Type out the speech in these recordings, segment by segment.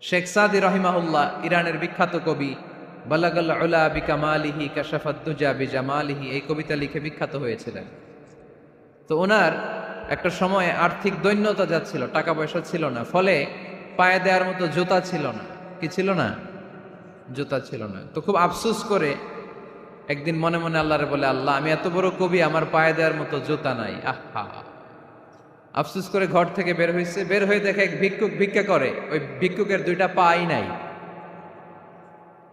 শেখ সাদি রহিমাহুল্লাহ ইরানের বিখ্যাত কবি, বালাগাল উলা বিকামালিহি কাশাফাদ দুজা বিজামালিহি, এই কবিতা লিখে বিখ্যাত হয়েছিলেন। তো ওনার একটা সময়ে আর্থিক দৈন্যতা যাচ্ছিল, টাকা পয়সা ছিল না, ফলে পায়ে দেওয়ার মতো জুতা ছিল না। কি ছিল না? জুতা ছিল না। তো খুব আফসোস করে একদিন মনে মনে আল্লাহরে বলে, আল্লাহ আমি এত বড় কবি, আমার পায়ে দেওয়ার মতো জুতা নাই। আহা, আফসোস করে ঘর থেকে বের হয়েছে। বের হয়ে দেখে এক ভিক্ষুক ভিক্ষা করে। ওই ভিক্ষুকের দুইটা পাই নাই,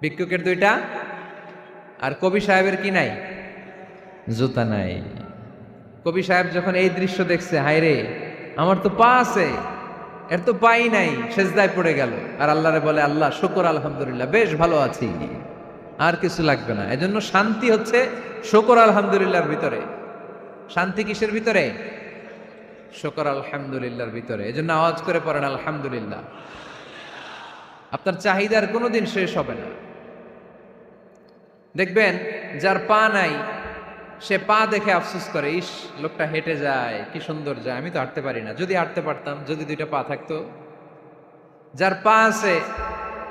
ভিক্ষুকের দুইটা, আর কবি সাহেবের কি নাই? জুতা নাই। কবি সাহেব যখন এই দৃশ্য দেখছে, হায় রে, আমার তো পা আছে, এর তো পাই নাই, সেজদায় পড়ে গেল। আর আল্লাহরে বলে, আল্লাহ শুকর আলহামদুলিল্লাহ, বেশ ভালো আছি, আর কিছু লাগবে না। এজন্য শান্তি হচ্ছে শুকর আলহামদুলিল্লাহর ভিতরে। শান্তি কিসের ভিতরে? শুকর আলহামদুলিল্লাহর ভিতরে। এজন্য আওয়াজ করে পড়েন আলহামদুলিল্লাহ। আপনার চাহিদার কোনোদিন শেষ হবে না। দেখবেন যার পা নাই, সে পা দেখে আফসোস করে, ইস লোকটা হেঁটে যায়, কি সুন্দর যায়, আমি তো হাঁটতে পারি না, যদি হাঁটতে পারতাম, যদি দুইটা পা থাকতো। যার পা আছে,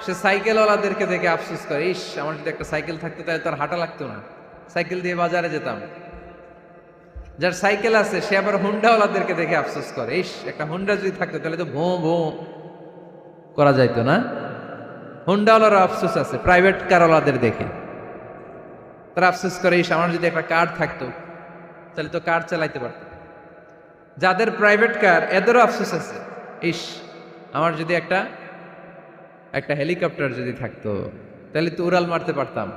সে সাইকেলওয়ালাদেরকে দেখে আফসোস করে, ইস আমার যদি একটা সাইকেল থাকতো তাহলে তার হাঁটা লাগতো না, সাইকেল দিয়ে বাজারে যেতাম। যার সাইকেল আছে, সে আবার হুন্ডাওয়ালাদেরকে দেখে আফসোস করে, ইস একটা হুন্ডা যদি থাকতো তাহলে তো ভোঁ ভোঁ করা যাইতো না। হুন্ডাওয়ালারও আফসোস আছে প্রাইভেট কারওয়ালাদের দেখে। তারা আফসোস করে, ইস আমার যদি একটা কার থাকতো তাহলে তো কার চালাইতে পারতো। যাদের প্রাইভেট কার, এদেরও আফসোস আছে, ইস আমার যদি একটা হেলিকপ্টার যদি থাকতো তাহলে তো উড়াল মারতে পারতাম,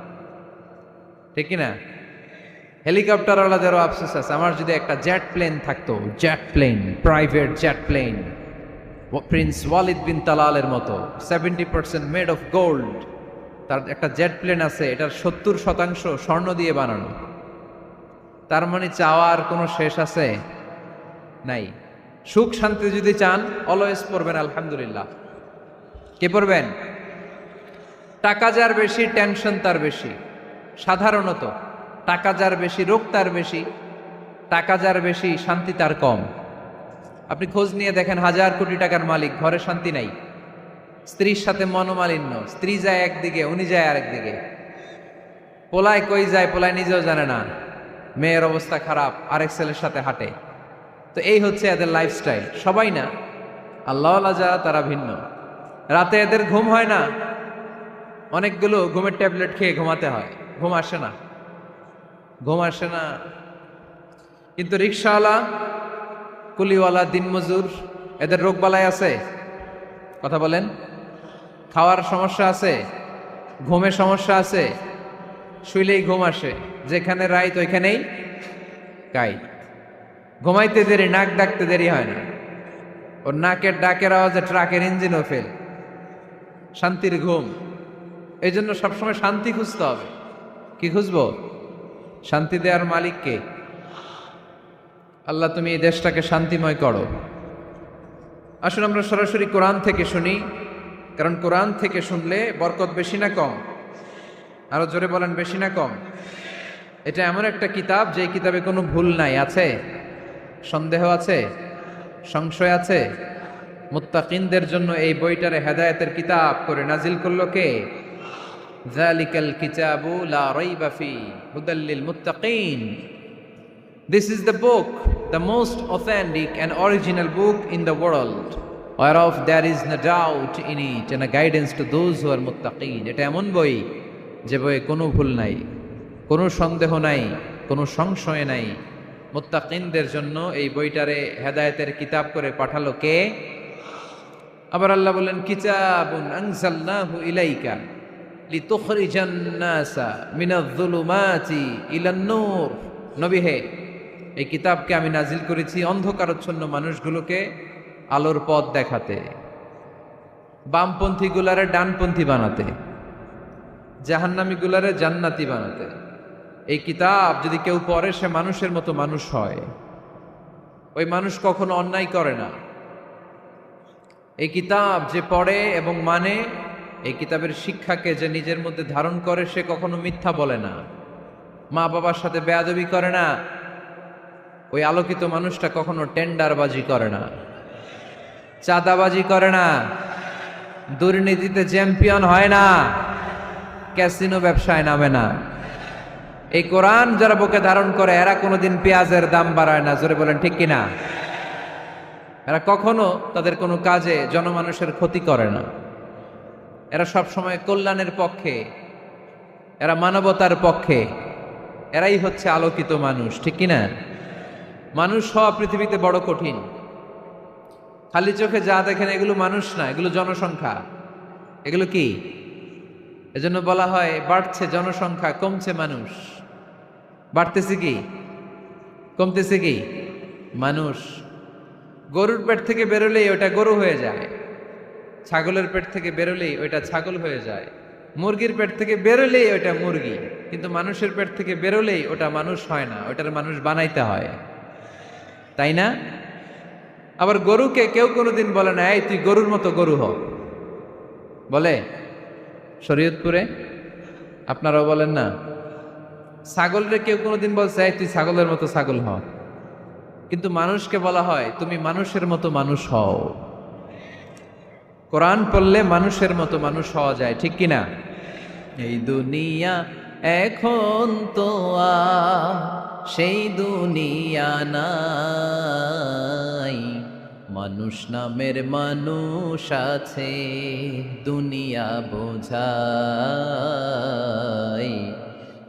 ঠিক কিনা? হেলিকপ্টারওয়ালাদেরও আফসোস আছে, আমার যদি একটা জেট প্লেন থাকতো, jet plane, private jet plane, prince Walid bin তালালের মতো 70% মেড অফ গোল্ড, তার একটা জেট প্লেন আছে, এটার 70% স্বর্ণ দিয়ে বানানো। তার মানে চাওয়ার কোনো শেষ আছে? নাই। সুখ শান্তি যদি চান, অলওয়েজ পড়বেন আলহামদুলিল্লাহ। কে পড়বেন? টাকা যার বেশি, টেনশন তার বেশি। সাধারণত টাকা যার বেশি, রোগ তার বেশি। টাকা যার বেশি, শান্তি তার কম। আপনি খোঁজ নিয়ে দেখেন, 1000 কোটি টাকার মালিক, ঘরে শান্তি নাই। স্ত্রীর সাথে মনোমালিন্য, স্ত্রী যায় একদিকে, উনি যায় আরেকদিকে। পোলায় কই যায়, পোলায় নিজেও জানে না। মেয়ের অবস্থা খারাপ, আরেক ছেলের সাথে হাঁটে। তো এই হচ্ছে এদের লাইফস্টাইল। সবাই না, আল্লাহওয়ালা যারা তারা ভিন্ন। রাতে এদের ঘুম হয় না, অনেকগুলো ঘুমের ট্যাবলেট খেয়ে ঘুমাতে হয়, ঘুম আসে না, ঘুম আসে না। কিন্তু রিক্সাওয়ালা, কুলিওয়ালা, দিনমজুর, এদের রোগ বালাই আছে? কথা বলেন। খাওয়ার সমস্যা আছে, ঘুমের সমস্যা আছে, শুইলেই ঘুম আসে, যেখানে রাইত ওইখানেই কাইত। ঘুমাইতে দেরি, নাক ডাকতে দেরি হয় না, ওর নাকের ডাকের আওয়াজে ট্রাকের ইঞ্জিনও ফেল। শান্তির ঘুম। এই জন্য সবসময় শান্তি খুঁজতে হবে। কি খুঁজবো? শান্তি দেওয়ার মালিককে। আল্লাহ তুমি এই দেশটাকে শান্তিময় করো। আসুন আমরা সরাসরি কোরআন থেকে শুনি, কারণ কোরআন থেকে শুনলে বরকত বেশি না কম? আরো জোরে বলেন, বেশি না কম? এটা এমন একটা কিতাব যে কিতাবে কোনো ভুল নাই। আছে? সন্দেহ আছে? সংশয় আছে? মুত্তাকিনদের জন্য এই বইটারে হেদায়েতের কিতাব করে নাজিল করলো কে? যালিকাল কিতাবু লা রাইবা ফি হুদাল লিল মুত্তাকিন। This is the book, the most authentic and original book in the world, whereof there is no doubt in it and a guidance to those who are muttaqin. এটা এমন বই যে বইয়ে কোনো ভুল নাই, কোনো সন্দেহ নাই, কোনো সংশয় নাই। মুত্তাকিনদের জন্য এই বইটারে হেদায়েতের কিতাব করে পাঠালো কে? আবার আল্লাহ বলেন, কিতাবুন আনজালনাহু ইলাইকা লিতুখরিজান নাসা মিনাজ-যুলুমাতি ইলান-নূর। নবী হে, এই কিতাবকে আমি নাজিল করেছি অন্ধকারাচ্ছন্ন মানুষগুলোকে আলোর পথ দেখাতে, বামপন্থী গুলারে ডানপন্থী বানাতে, জাহান্নামী গুলারে জান্নাতি বানাতে। এই কিতাব যদি কেউ পড়ে, সে মানুষের মতো মানুষ হয়। ওই মানুষ কখনো অন্যায় করে না। এই কিতাব যে পড়ে এবং মানে, এই কিতাবের শিক্ষাকে যে নিজের মধ্যে ধারণ করে, সে কখনো মিথ্যা বলে না, মা বাবার সাথে বেয়াদবি করে না। ওই আলোকিত মানুষটা কখনো টেন্ডারবাজি করে না, চাঁদাবাজি করে না, দুর্নীতিতে চ্যাম্পিয়ন হয় না, ক্যাসিনো ব্যবসায় নামে না। এই কোরআন যারা বুকে ধারণ করে এরা কোনোদিন পেঁয়াজের দাম বাড়ায় না, জোরে বলেন ঠিক কিনা? এরা কখনো তাদের কোনো কাজে জনমানুষের ক্ষতি করে না। এরা সব সময় কল্যাণের পক্ষে, এরা মানবতার পক্ষে, এরাই হচ্ছে আলোকিত মানুষ, ঠিক কিনা? মানুষ হওয়া পৃথিবীতে বড় কঠিন। খালি চোখে যা দেখেন এগুলো মানুষ না, এগুলো জনসংখ্যা। এগুলো কি? এজন্য বলা হয় বাড়ছে জনসংখ্যা, কমছে মানুষ। বাড়তেছে কি, কমতেছে কি? মানুষ। গরুর পেট থেকে বেরোলেই ওটা গরু হয়ে যায়, ছাগলের পেট থেকে বেরোলেই ওইটা ছাগল হয়ে যায়, মুরগির পেট থেকে বেরোলেই ওটা মুরগি। কিন্তু মানুষের পেট থেকে বেরোলেই ওটা মানুষ হয় না, ওটার মানুষ বানাইতে হয়, তাই না? আবার গরুকে কেউ কোনোদিন বলে না এই তুই গরুর মতো গরু হ, বলে? শরীয়তপুরে আপনারাও বলেন না? ছাগলরে কেউ কোনোদিন বলছে এই তুই ছাগলের মতো ছাগল হ, কিন্তু মানুষকে বলা হয় তুমি মানুষের মতো মানুষ হও। কোরআন পড়লে মানুষের মতো মানুষ হওয়া যায়, ঠিক কিনা? এই দুনিয়া এখন তো সেই দুনিয়া নাই, মানুষ নামের মানুষ আছে দুনিয়া বোঝাই,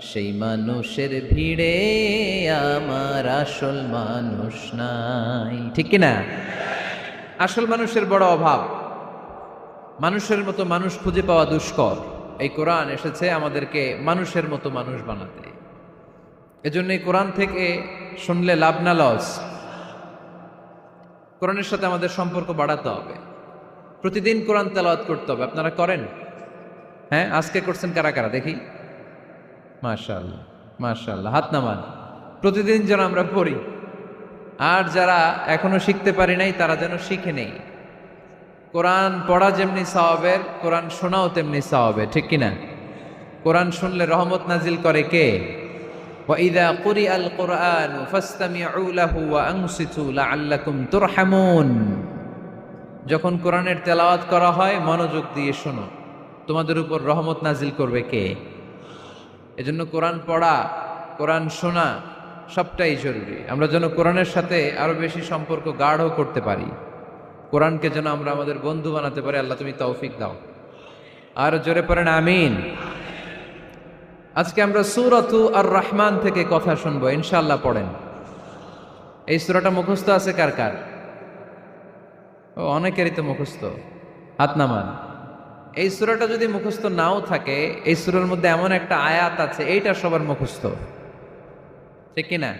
সেই মানুষের ভিড়ে আমার আসল মানুষ নাই, ঠিক কিনা? আসল মানুষের বড় অভাব, মানুষের মতো মানুষ খুঁজে পাওয়া দুষ্কর। এই কোরআন এসেছে আমাদেরকে মানুষের মতো মানুষ বানাতে। এজন্য এই কোরআন থেকে শুনলে লাভ না লস। কোরআনের সাথে আমাদের সম্পর্ক বাড়াতে হবে, প্রতিদিন কোরআন তেলাওয়াত করতে হবে। আপনারা করেন? হ্যাঁ, আজকে করছেন কারা কারা দেখি? মাশাআল্লাহ, মাশাআল্লাহ, হাত নামান। প্রতিদিন যেন আমরা পড়ি, আর যারা এখনো শিখতে পারি নাই তারা যেন শিখে নেই। কোরআন পড়া যেমনি সওয়াবের, কোরআন শোনাও তেমনি সওয়াবের, ঠিক কিনা? কোরআন শুনলে রহমত নাজিল করে কে? وَإِذَا قُرِئَ الْقُرْآنُ فَاسْتَمِعُوا لَهُ وَأَنصِتُوا لَعَلَّكُمْ تُرْحَمُونَ। যখন কোরআনের তেলাওয়াত করা হয় মনোযোগ দিয়ে শোনো, তোমাদের উপর রহমত নাজিল করবে কে? এজন্য কোরআন পড়া, কোরআন শোনা সবটাই জরুরি। আমরা যেন কোরআনের সাথে আরো বেশি সম্পর্ক গাঢ় করতে পারি, কোরআনকে যেন আমরা আমাদের বন্ধু বানাতে পারি। আল্লাহ তুমি তৌফিক দাও। আর জোরে পড়েন আমিন। আজকে আমরা সূরাতু আর রহমান থেকে কথা শুনবো ইনশাআল্লাহ। পড়েন। এই সূরাটা মুখস্থ আছে কার কার? ও, অনেকেরই তো মুখস্থ, হাত নামান। এই সূরাটা যদি মুখস্থ নাও থাকে, এই সূরার মধ্যে এমন একটা আয়াত আছে এইটা সবার মুখস্থ, ঠিক কিনা?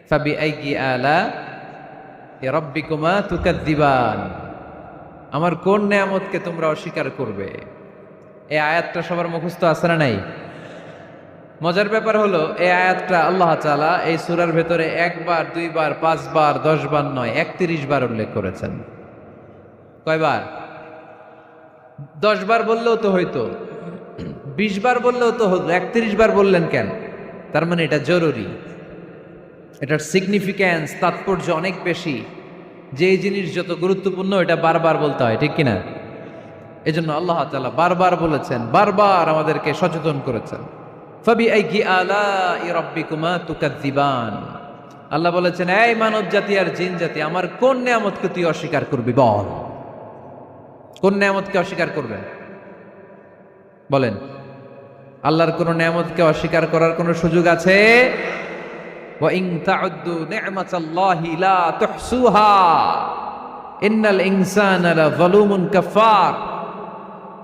ফাবিআইয়ি আলা রাব্বিকুমা তুকাদ্দিবান, আমার কোন নেয়ামতকে তোমরা অস্বীকার করবে। এই আয়াতটা সবার মুখস্থ আছে না নাই? মজার ব্যাপার হলো এই আয়াতটা আল্লাহ তাআলা এই সূরার ভেতরে একবার, দুইবার, 5 বার, 10 বার নয়, 31 বার উল্লেখ করেছেন। কয়বার? 10 বার বললেও তো হইতো, 20 বার বললেও তো হতো, 31 বার বললেন কেন? তার মানে এটা জরুরি, এটার সিগনিফিক্যান্স, তাৎপর্য অনেক বেশি। যে জিনিস যত গুরুত্বপূর্ণ এটা বারবার বলতে হয়, ঠিক কিনা? এজন্য আল্লাহ তাআলা বারবার বলেছেন, বারবার আমাদেরকে সচেতন করেছেন। ফাবিআইয়ি আলাই রাব্বিকুমা তুকাদ্দিবান, আল্লাহ বলেছেন এই মানব জাতি আর জিন জাতি আমার কোন নেয়ামতকে তুই অস্বীকার করবি বল। কোন নেয়ামতকে অস্বীকার করবেন বলেন? আল্লাহর কোন নেয়ামতকে অস্বীকার করার কোন সুযোগ আছে? ওয়া ইন তাউদ্দু নি'মাতাল্লাহি লা তুহসুহা ইন্নাল ইনসানা লাযালুমুন কাফার।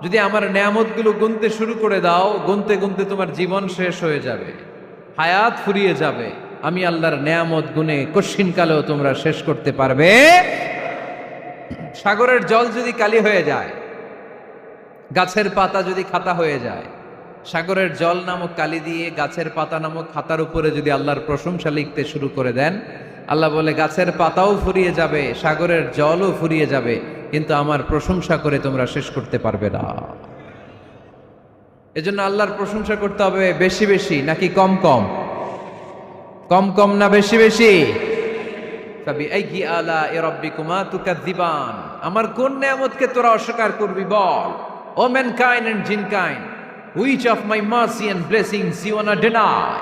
যদি আমার নেয়ামতগুলো গুনতে শুরু করে দাও, গুনতে গুনতে তোমার জীবন শেষ হয়ে যাবে, হায়াত ফুরিয়ে যাবে। আমি আল্লাহর নেয়ামত গুনে কশিনকালেও তোমরা শেষ করতে পারবে। সাগরের জল যদি কালি হয়ে যায়, গাছের পাতা যদি খাতা হয়ে যায়, সাগরের জল নামক কালি দিয়ে গাছের পাতা নামক খাতার উপরে যদি আল্লাহর প্রশংসা লিখতে শুরু করে দেন, আল্লাহ বলে গাছের পাতাও ফুরিয়ে যাবে, সাগরের জলও ফুরিয়ে যাবে, কিন্তু আমার প্রশংসা করে তোমরা শেষ করতে পারবে না। এজন্য আল্লাহর প্রশংসা করতে হবে বেশি বেশি নাকি কম কম? কম কম না বেশি বেশি? ফাবিআইয়ি আলাই রাব্বিকুমা তুকাদ্দিবান। আমার কোন নিয়ামতকে তোরা অস্বীকার করবি বল। O mankind and jinnkind, which of my mercy and blessings you want to deny?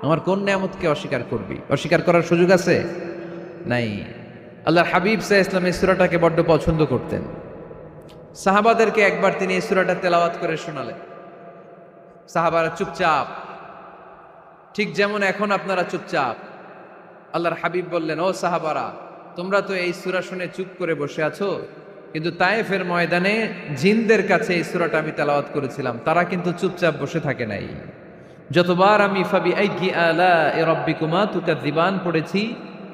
আমার কোন নিয়ামতকে অস্বীকার করবি? অস্বীকার করার সুযোগ আছে? নাই। আল্লাহর হাবিব সাল্লাল্লাহু আলাইহি ওয়াসাল্লাম এই সূরাটাকে বড্ড পছন্দ করতেন। সাহাবাদেরকে একবার তিনি এই সূরাটা তেলাওয়াত করে শোনালেন। সাহাবারা চুপচাপ, ঠিক যেমন এখন আপনারা চুপচাপ। আল্লাহর হাবিব বললেন, ও সাহাবারা, তোমরা তো এই সূরা শুনে চুপ করে বসে আছো, কিন্তু তায়েফের ময়দানে জিনদের কাছে এই সূরাটা আমি তেলাওয়াত করেছিলাম, তারা কিন্তু চুপচাপ বসে থাকে নাই। যতবার আমি ফাবি আইয়ি আলা'i রাব্বিকুমা তুকাযযিবান পড়েছি,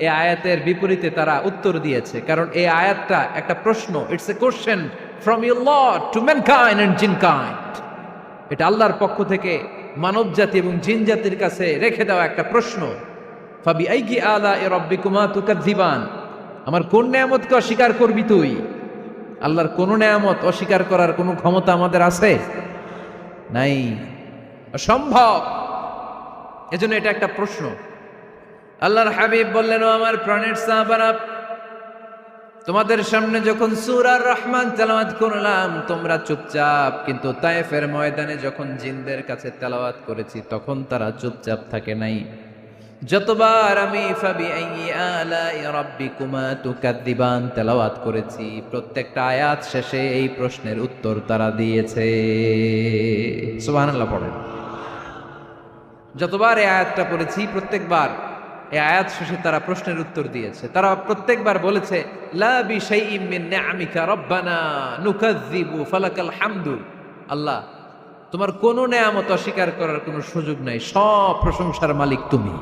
এই আয়াতের বিপরীতে তারা উত্তর দিয়েছে, কারণ এই আয়াতটা একটা প্রশ্ন। It's a question from your lord to mankind and jinnkind. এটা আল্লাহর পক্ষ থেকে মানব জাতি এবং জিন জাতির কাছে রেখে দেওয়া একটা প্রশ্ন। ফাবি আইয়ি আলা'i রাব্বিকুমা তুকাযযিবান, আমার কোন নিয়ামতকে অস্বীকার করবি তুই? আল্লাহর কোন নিয়ামত অস্বীকার করার কোনো ক্ষমতা আমাদের আছে? নাই, অসম্ভব। এজন্য এটা একটা প্রশ্ন। আল্লাহর হাবিব বললেন, ও আমার প্রাণের সাহাবারা, তোমাদের সামনে যখন সূরা রহমান তেলাওয়াত করলাম তোমরা চুপচাপ, কিন্তু তায়েফের ময়দানে যখন জিনদের কাছে তেলাওয়াত করেছি তখন তারা চুপচাপ থাকে নাই। যতবার আমি ফাবি আইয়ি আলা'i রাব্বিকুমা তুকাযযিবান তেলাওয়াত করেছি, প্রত্যেকটা আয়াত শেষে এই প্রশ্নের উত্তর তারা দিয়েছে। সুবহানাল্লাহ পড়েন। যতবার এই আয়াতটা পড়েছি প্রত্যেকবার এই আয়াত শেষে তারা প্রশ্নের উত্তর দিয়েছে। তারা প্রত্যেকবার বলেছে, লা বিশাইইম মিন নিআমিকা রাব্বানা নুকাযযিবু ফালাকাল হামদু। আল্লাহ, তোমার কোন নিয়ামত অস্বীকার করার কোনো সুযোগ নাই, সব প্রশংসার মালিক তুমি।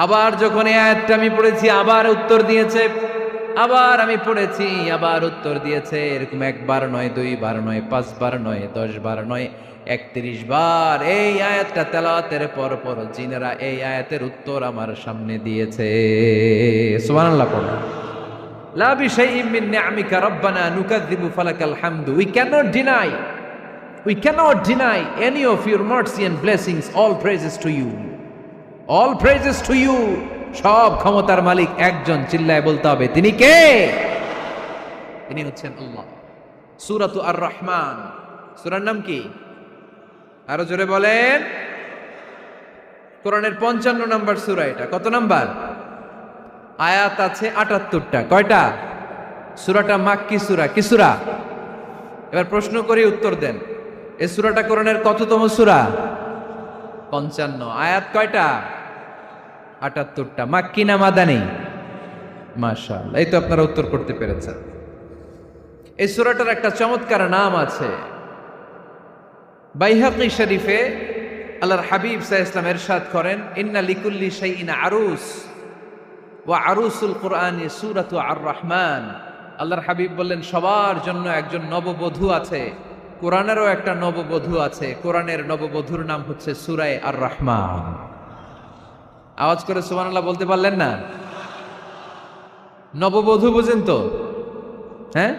আবার যখন এই আয়াতটা আমি পড়েছি আবার উত্তর দিয়েছে, আবার আমি পড়েছি আবার উত্তর দিয়েছে। এরকম একবার নয়, দুইবার নয়, 5 বার নয়, 10 বার নয়, 31 বার এই আয়াতটা তেলাওয়াতের পর পর জিনেরা এই আয়াতের উত্তর আমার সামনে দিয়েছে। সুবহানাল্লাহ পড়ো। লা বিশাইইম মিন নিআমিকা রাব্বানা নুকাযযিবু ফালাকাল হামদু। We cannot deny any of your mercy and blessings. All praises to you. All praises to you. সব ক্ষমতার মালিক একজন, চিল্লায় বলতে হবে, তিনি কে? তিনি হচ্ছেন আল্লাহ। সূরাতু আর রহমান, সূরার নাম কি? আরো জোরে বলেন। কোরআনের 55 নম্বর সূরা এটা। কত নাম্বার? আয়াত আছে 78টা। কয়টা? সূরাটা মাক্কি সূরা। কি সূরা? এবার প্রশ্ন করি, উত্তর দেন। এই সূরাটা কোরআনের কততম সূরা? 55। আয়াত কয়টা? 78টা। মাক্কি না মাদানী? মাশাআল্লাহ, এই তো আপনারা উত্তর করতে পেরেছেন। এই সূরাটার একটা চমৎকার নাম আছে। বাইহাকী শরীফে আল্লাহর হাবিব সাল্লাল্লাহু আলাইহি ওয়াসাল্লাম ইরশাদ করেন, ইন্না লিকুল্লি শাইইন আরুস ওয়া আরুসুল কুরআনি সূরাতু আর রহমান। আল্লাহর হাবিব বললেন, সবার জন্য একজন নববধূ আছে, কোরআনেরও একটা নববধূ আছে। কোরআনের নববধূর নাম হচ্ছে সূরা আর রহমান। আওয়াজ করে সুবহানাল্লাহ বলতে পারলেন না? নববধূ বুঝেন তো? হ্যাঁ,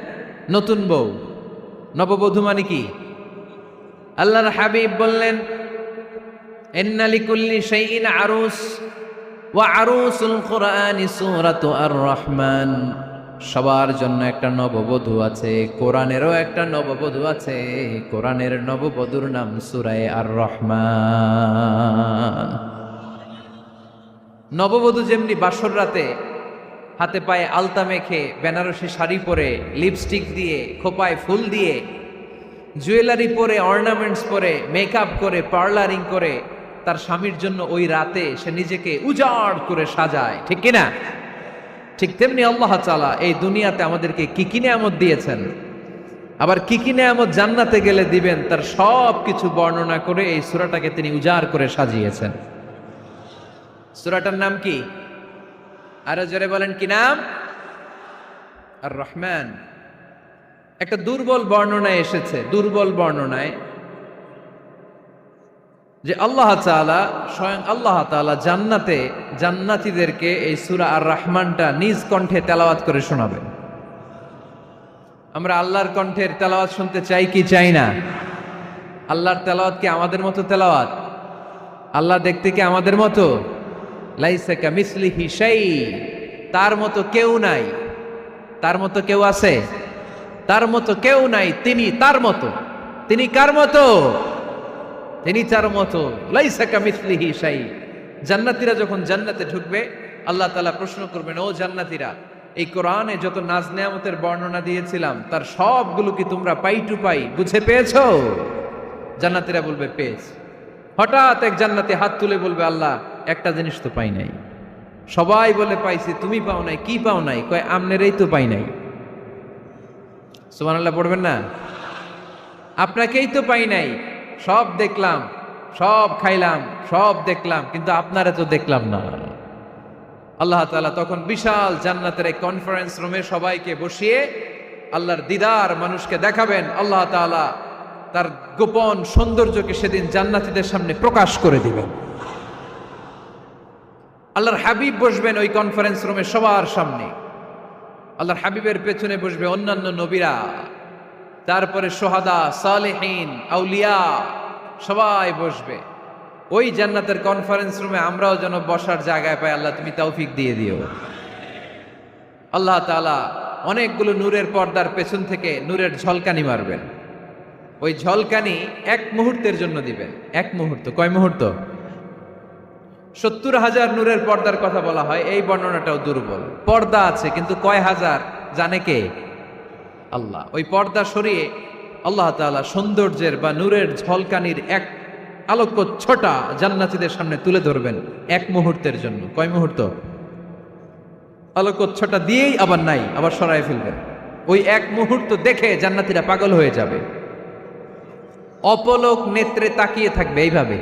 নতুন বউ। নববধূ মানে কি? আল্লাহর হাবিব বললেন, ইন্না লিকুল্লি শাইইন আরুস ওয়া আরুসুল কুরআনি সূরাতু আর রহমান। সবার জন্য একটা নববধূ আছে, কোরআনেরও একটা নববধূ আছে। কোরআনের নববধূর নাম সূরা আর রহমান। নববধূ যেমনি বাসর রাতে হাতে পায়ে আলতা মেখে, বেনারসি শাড়ি পরে, লিপস্টিক দিয়ে, খোপায় ফুল দিয়ে, জুয়েলারি পরে, অর্নামেন্টস পরে, মেকআপ করে, পার্লারিং করে তার স্বামীর জন্য ওই রাতে সে নিজেকে উজাড় করে সাজায়, ঠিক কিনা? ঠিক তেমনি আল্লাহ তাআলা এই দুনিয়াতে আমাদেরকে কি কি নিয়ামত দিয়েছেন, আবার কি কি নিয়ামত জান্নাতে গেলে দিবেন, তার সব কিছু বর্ণনা করে এই সূরাটাকে তিনি উজাড় করে সাজিয়েছেন। সূরাটার নাম কি? আরো জোরে বলেন, কি নাম? আর রহমান। একটা দুর্বল বর্ণনায় এসেছে, দুর্বল বর্ণনায়, যে আল্লাহ তাআলা, স্বয়ং আল্লাহ তাআলা জান্নাতে জান্নাতীদেরকে এই সূরা আর রহমানটা নিজ কণ্ঠে তেলাওয়াত করে শোনাবেন। আমরা আল্লাহর কণ্ঠের তেলাওয়াত শুনতে চাই কি চাই না? আল্লাহর তেলাওয়াত কি আমাদের মতো তেলাওয়াত? আল্লাহ দেখতে কি আমাদের মতো? লাইসা কামিসলিহি শাই, তার মতো কেউ নাই। তার মতো কেউ আছে? তার মতো কেউ নাই, তিনি তার মতো। তিনি কার মতো? তিনি তার মতো। লাইসা কামিসলিহি শাই। জান্নাতীরা যখন জান্নাতে ঢুকবে, আল্লাহ তাআলা প্রশ্ন করবেন, ও জান্নাতীরা, এই কোরআনে যত নাজ নেয়ামতের বর্ণনা দিয়েছিলাম তার সবগুলো কি তোমরা পাই টু পাই বুঝে পেয়েছো? জান্নাতীরা বলবে পেয়েছি। হঠাৎ এক জান্নাতি হাত তুলে বলবে, আল্লাহ একটা জিনিস তো পাই নাই। সবাই বলে পাইছি, তুমি পাও নাই। কি পাও নাই? কয় আমনেরই তো পাই নাই। সুবহানাল্লাহ পড়বেন না? আপনাকেই তো পাই নাই। সব দেখলাম, সব খাইলাম, সব দেখলাম, কিন্তু আপনারা তো দেখলাম না। আল্লাহ তাআলা তখন বিশাল জান্নাতের এক কনফারেন্স রুমে সবাইকে বসিয়ে আল্লাহর দিদার মানুষকে দেখাবেন। আল্লাহ তাআলা তার গোপন সৌন্দর্যকে সেদিন জান্নাতীদের সামনে প্রকাশ করে দিবেন। আল্লাহর হাবিব বসবেন ওই কনফারেন্স রুমে সবার সামনে। আল্লাহর হাবিবের পেছনে বসবে অন্যান্য নবীরা, তারপরে সোহাদা, সালেহীন, আউলিয়া সবাই বসবে। ওই জান্নাতের কনফারেন্স রুমে আমরাও যেন বসার জায়গায় পাই, আল্লাহ তুমি তৌফিক দিয়ে দিও। আল্লাহ তাআলা অনেকগুলো নূরের পর্দার পেছন থেকে নূরের ঝলকানি মারবেন। ওই ঝলকানি এক মুহূর্তের জন্য দিবেন। এক মুহূর্ত। কয় মুহূর্ত? 70,000 নূরের পর্দার কথা বলা হয়, এই বর্ণনাটাও দুর্বল। পর্দা আছে কিন্তু কয় হাজার জানে কে? আল্লাহ। ওই পর্দা সরিয়ে আল্লাহ তাআলা সৌন্দর্যের বা নূরের ঝলকানির এক আলোকচ্ছটা জান্নাতীদের সামনে তুলে ধরবেন এক মুহূর্তের জন্য। কয় মুহূর্ত? আলোকচ্ছটা দিয়েই আবার নাই, আবার সরায় ফেলবেন। ওই এক মুহূর্ত দেখে জান্নাতীরা পাগল হয়ে যাবে, অপলক নেত্রে তাকিয়ে থাকবে। এইভাবে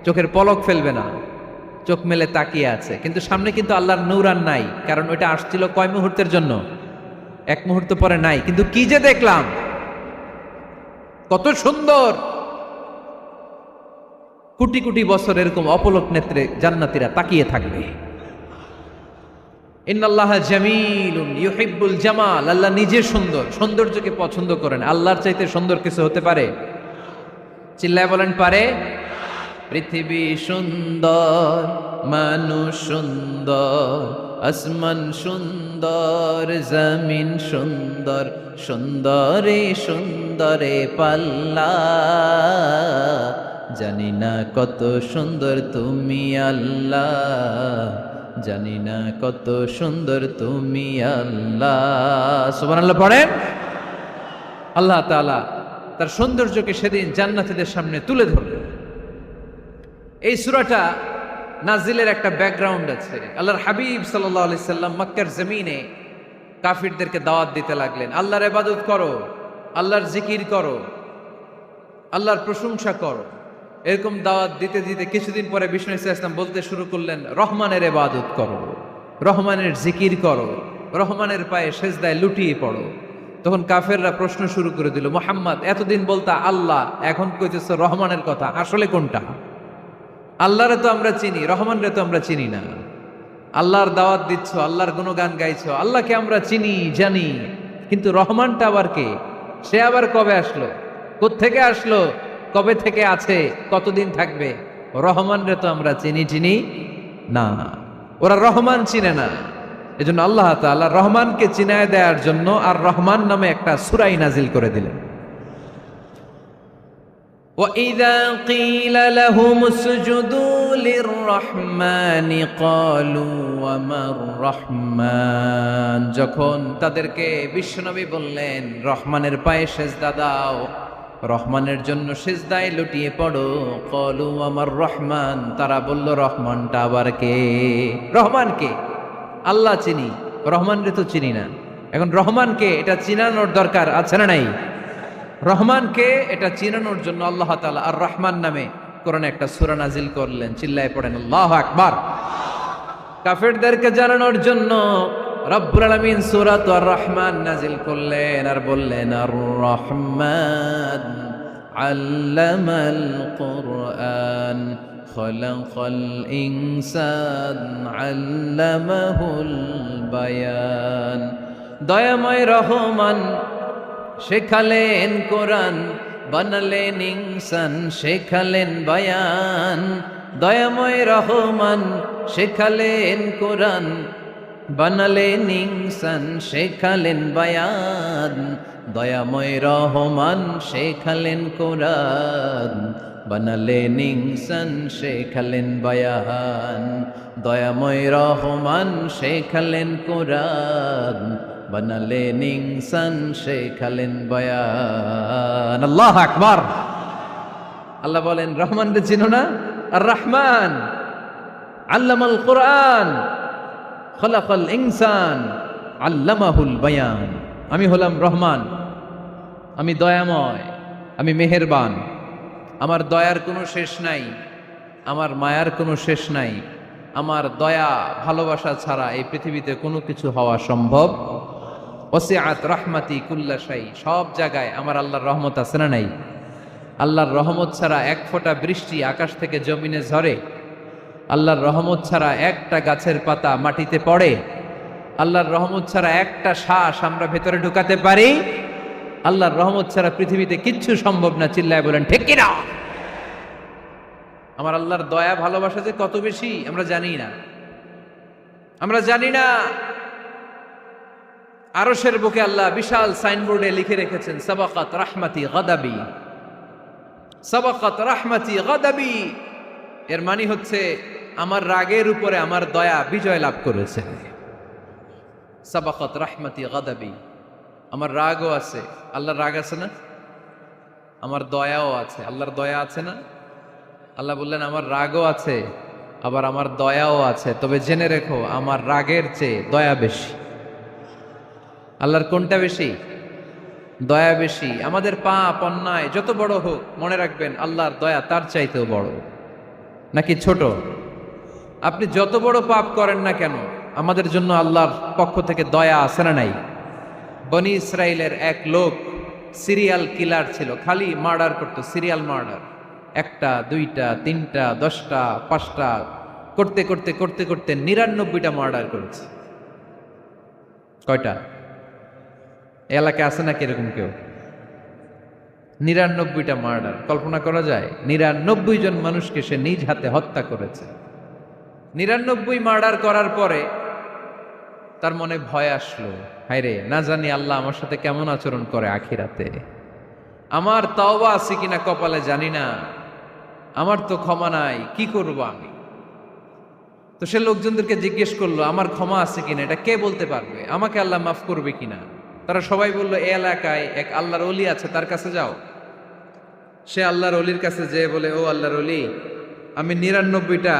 চোখের পলক ফেলবে না, চোখ মেলে তাকিয়ে আছে। কিন্তু সামনে কিন্তু আল্লাহর নূর আর নাই, কারণ ওইটা আসছিল কয় মুহূর্তের জন্য? এক মুহূর্ত পরে নাই। কিন্তু কি যে দেখলাম, কত সুন্দর! কোটি কোটি বছর এরকম অপলক নেত্রে জান্নাতীরা তাকিয়ে থাকবে। ইন্নাল্লাহা জামিলুন ইউহিব্বুল জামাল। আল্লাহ নিজে সুন্দর, সৌন্দর্যকে পছন্দ করেন। আল্লাহর চাইতে সুন্দর কিছু হতে পারে? চিল্লায় বলেন পারে? পৃথিবী সুন্দর, মানুষ সুন্দর, আসমান সুন্দর, জমিন সুন্দর, সুন্দরে সুন্দরে পাল্লা। জানি না কত সুন্দর তুমি আল্লাহ, জানি না কত সুন্দর তুমি আল্লাহ। সুবহানাল্লাহ পড়েন। আল্লাহ তাআলা তার সৌন্দর্যকে সেদিন জান্নাতীদের সামনে তুলে ধরবেন। এই সূরাটা নাজিলের একটা ব্যাকগ্রাউন্ড আছে। আল্লাহর হাবিব সাল্লাল্লাহু আলাইহি সাল্লাম মক্কার জমিনে কাফিরদেরকে দাওয়াত দিতে লাগলেন, আল্লাহর ইবাদত করো, আল্লাহর জিকির করো, আল্লাহর প্রশংসা করো। এরকম দাওয়াত দিতে দিতে কিছুদিন পরে বিষ্ণু ইসলাম বলতে শুরু করলেন, রহমানের ইবাদত করো, রহমানের জিকির করো, রহমানের পায়ে সেজদায় লুটিয়ে পড়ো। তখন কাফেররা প্রশ্ন শুরু করে দিল, মুহাম্মদ এতদিন বলতা আল্লাহ, এখন কইতেছো রহমানের কথা, আসলে কোনটা? আল্লাহরে তো আমরা চিনি, রহমানরে তো আমরা চিনি না। আল্লাহর দাওয়াত দিচ্ছ, আল্লাহর গুণগান গাইছো, আল্লাহকে আমরা চিনি জানি, কিন্তু রহমানটা আবার কে? সে আবার কবে আসলো, কোত্থেকে আসলো, কবে থেকে আছে, কতদিন থাকবে? রহমানরে তো আমরা চিনি না। ওরা রহমান চিনে না। এজন্য আল্লাহ তাআলা রহমানকে চিনায় দেওয়ার জন্য আর রহমান নামে একটা সূরা নাজিল করে দিলেন। وَإِذَا قِيلَ لَهُمُ اسْجُدُوا لِلرَّحْمَنِ قَالُوا وَمَا الرَّحْمَنُ। যখন তাদেরকে বিশ্বনবী বললেন রহমানের পায়ে সেজদা দাও, রহমানের জন্য সেজদায় লুটিয়ে পড়ো, ক্বালু ওয়ামার রহমান, তারা বলল রহমানটা আবার কে? রহমান কে? আল্লাহ চিনি, রহমানরে তো চিনি না। এখন রহমানকে এটা চিনানোর দরকার আছে না নাই? রহমানকে এটা চিনানোর জন্য আল্লাহ তাআলা আর রহমান নামে কোরআনে একটা সূরা নাজিল করলেন। চিল্লায়ে পড়েন আল্লাহু আকবার। কাফেরদেরকে জানানোর জন্য রব্বুল আলামিন সূরাত আর রহমান নাজিল করলেন আর বললেন, আর রহমান আল্লামাল কুরআন খলাকাল ইনসান আল্লামাহুল বায়ান। দয়াময় রহমান শেখালেন কোরআন, বানালেন ইনসান শেখালেন বায়ান। দয়াময় রহমান শেখালেন কোরআন, বানালেন ইনসান শেখালেন বায়ান, দয়াময় রহমান শেখালেন কোরআন। বানালেন ইনসান শেখালেন বায়ান, দয়াময় রহমান শেখালেন কোরআন। বানালেন ইনসান শেখালেন বায়ান। আল্লাহু আকবার। আল্লাহ বলেন রহমান রে চিনো না? আর রহমান আল্লামাল কোরআন, খলাকাল ইনসান আল্লামাহুল বায়ান। আমি হলাম রহমান, আমি দয়াময়, আমি মেহেরবান। আমার দয়ার কোনো শেষ নাই, আমার মায়ার কোনো শেষ নাই। আমার দয়া ভালোবাসা ছাড়া এই পৃথিবীতে কোনো কিছু হওয়া সম্ভব। ওয়াসিআত রাহমাতি কুল্লা শাই, সব জায়গায় আমার আল্লাহর রহমত আছে না নাই? আল্লাহর রহমত ছাড়া এক ফোঁটা বৃষ্টি আকাশ থেকে জমিনে ঝরে? আল্লাহর রহমত ছাড়া একটা গাছের পাতা মাটিতে পড়ে? আল্লাহর রহমত ছাড়া একটা শ্বাস আমরা ভেতরে ঢুকাতে পারি? আল্লাহর রহমত ছাড়া পৃথিবীতে কিচ্ছু সম্ভব না। চিল্লায় বলেন ঠিক কিনা? আমার আল্লাহর দয়া ভালোবাসা যে কত বেশি আমরা জানি না, আমরা জানি না। আরশের বুকে আল্লাহ বিশাল সাইনবোর্ডে লিখে রেখেছেন সাবাকাত রাহমাতি গাদাবি, সাবাকাত রাহমাতি গাদাবি। এর মানে হচ্ছে আমার রাগের উপরে আমার দয়া বিজয় লাভ করেছে। সাবাকাত রাহমাতি গাদাবি, আমার রাগও আছে, আল্লাহর রাগ আছে না? আমার দয়াও আছে, আল্লাহর দয়া আছে না? আল্লাহ বললেন আমার রাগও আছে, আবার আমার দয়াও আছে। তবে জেনে রেখো আমার রাগের চেয়ে দয়া বেশি। আল্লাহর কোনটা বেশি? দয়া বেশি। আমাদের পাপ অন্যায় যত বড় হোক, মনে রাখবেন আল্লাহর দয়া তার চাইতেও বড়। নাকি ছোট? আপনি যত বড় পাপ করেন না কেন, আমাদের জন্য আল্লাহর পক্ষ থেকে দয়া আছে না নাই? বনি ইসরাইলের এক লোক সিরিয়াল কিলার ছিল, খালি মার্ডার করতো, সিরিয়াল মার্ডার। একটা, দুইটা, তিনটা, 10টা, 5টা করতে করতে করতে করতে 99টা মার্ডার করেছে। কয়টা? এলাকায় আছে নাকি এরকম কেউ? 99টা মার্ডার। কল্পনা করা যায়? 99 জন মানুষকে সে নিজ হাতে হত্যা করেছে। 99 মার্ডার করার পরে তার মনে ভয় আসলো, হায়রে না জানি আল্লাহ আমার সাথে কেমন আচরণ করে আখিরাতে। আমার তওবা আছে কিনা কপালে জানি না, আমার তো ক্ষমা নাই, কি করব আমি? তো সে লোকজনদেরকে জিজ্ঞেস করলো আমার ক্ষমা আছে কিনা, এটা কে বলতে পারবে? আমাকে আল্লাহ মাফ করবে কিনা? তারা সবাই বলল এই এলাকায় এক আল্লাহর ওলি আছে, তার কাছে যাও। সে আল্লাহর ওলির কাছে যেয়ে বলে, ও আল্লাহর ওলি, আমি 99টা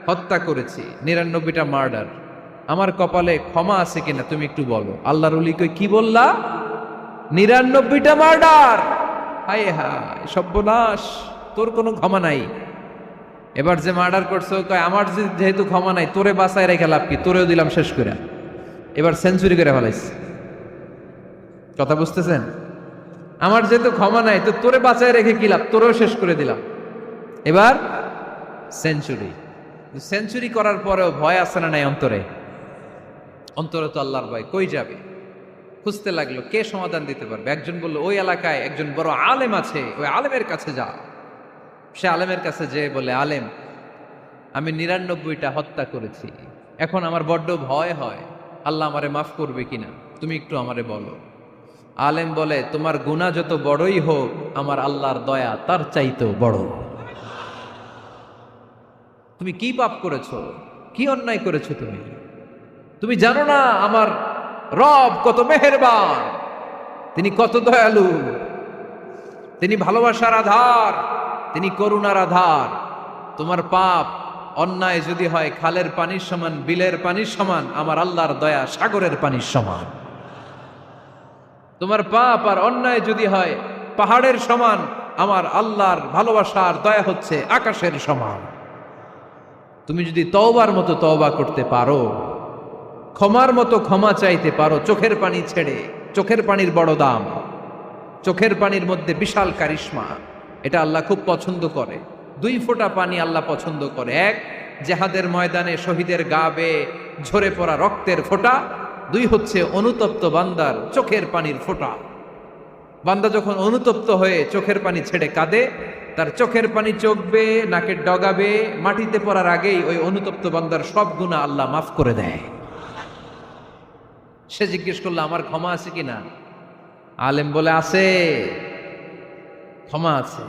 হত্যা করেছি, 99টা মার্ডার, আমার কপালে ক্ষমা আছে কিনা তুমি একটু বলো। আল্লাহর ওলি কই, কি বললা? 99টা মার্ডার? হায় হায় সর্বনাশ, তোর কোনো ক্ষমা নাই। এবার যে মার্ডার করছো কয় আমার যেহেতু ক্ষমা নাই, তোরে বাঁচায় রেখে লাভ কি, তোরেও দিলাম শেষ করে। এবার সেঞ্চুরি করে ফেলাইছে। কথা বুঝতেছেন? আমার যেহেতু ক্ষমা নাই, তো তোরে বাঁচায় রেখে কি লাভ, তোরেও শেষ করে দিলাম। এবার সেঞ্চুরি। সেঞ্চুরি করার পরেও ভয় আছে না নাই অন্তরে? অন্তরে তো আল্লাহর ভয়, কই যাবে? খুঁজতে লাগলো কে সমাধান দিতে পারবে। একজন বলল ওই এলাকায় একজন বড় আলেম আছে, ওই আলেমের কাছে যা। সে আলেমের কাছে যেয়ে বলে, আলেম, আমি 99টা হত্যা করেছি, এখন আমার বড্ড ভয় হয়, আল্লাহ আমারে মাফ করবে কিনা, তুমি একটু আমারে বলো। আলেম বলে, তোমার গুনাহ যত বড়ই হোক, আমার আল্লাহর দয়া তার চাইতেও বড়। তুমি কি পাপ করেছো, কি অন্যায় করেছো তুমি? তুমি জানো না আমার রব কত মেহেরবান, তিনি কত দয়ালু, তিনি ভালোবাসার আধার, তিনি করুণার আধার। তোমার পাপ অন্যায় যদি হয় খালের পানির সমান, বিলের পানির সমান, আমার আল্লাহর দয়া সাগরের পানির সমান। তোমার পাপ আর অন্যায় যদি হয় পাহাড়ের সমান, আমার আল্লাহর ভালোবাসার দয়া হচ্ছে আকাশের সমান। তুমি যদি তওবার মতো তওবা করতে পারো, ক্ষমার মতো ক্ষমা চাইতে পারো, চোখের পানি ছেড়ে, চোখের পানির বড় দাম, চোখের পানির মধ্যে বিশাল কারিশমা, এটা আল্লাহ খুব পছন্দ করে। 2 ফোঁটা পানি আল্লাহ পছন্দ করে। এক, জেহাদের ময়দানে শহীদের গা বেয়ে ঝরে পড়া রক্তের ফোঁটা। 2 হচ্ছে অনুতপ্ত বান্দার চোখের পানির ফোঁটা। বান্দা যখন অনুতপ্ত হয়ে চোখের পানি ছেড়ে কাঁদে, তার চোখের পানি চোখ বেয়ে নাকের ডগা বেয়ে মাটিতে পড়ার আগেই ওই অনুতপ্ত বান্দার সব গুনাহ আল্লাহ মাফ করে দেয়। সে জিজ্ঞেস করলো আমার ক্ষমা আছে কিনা? আলেম বলে আছে, ক্ষমা আছে।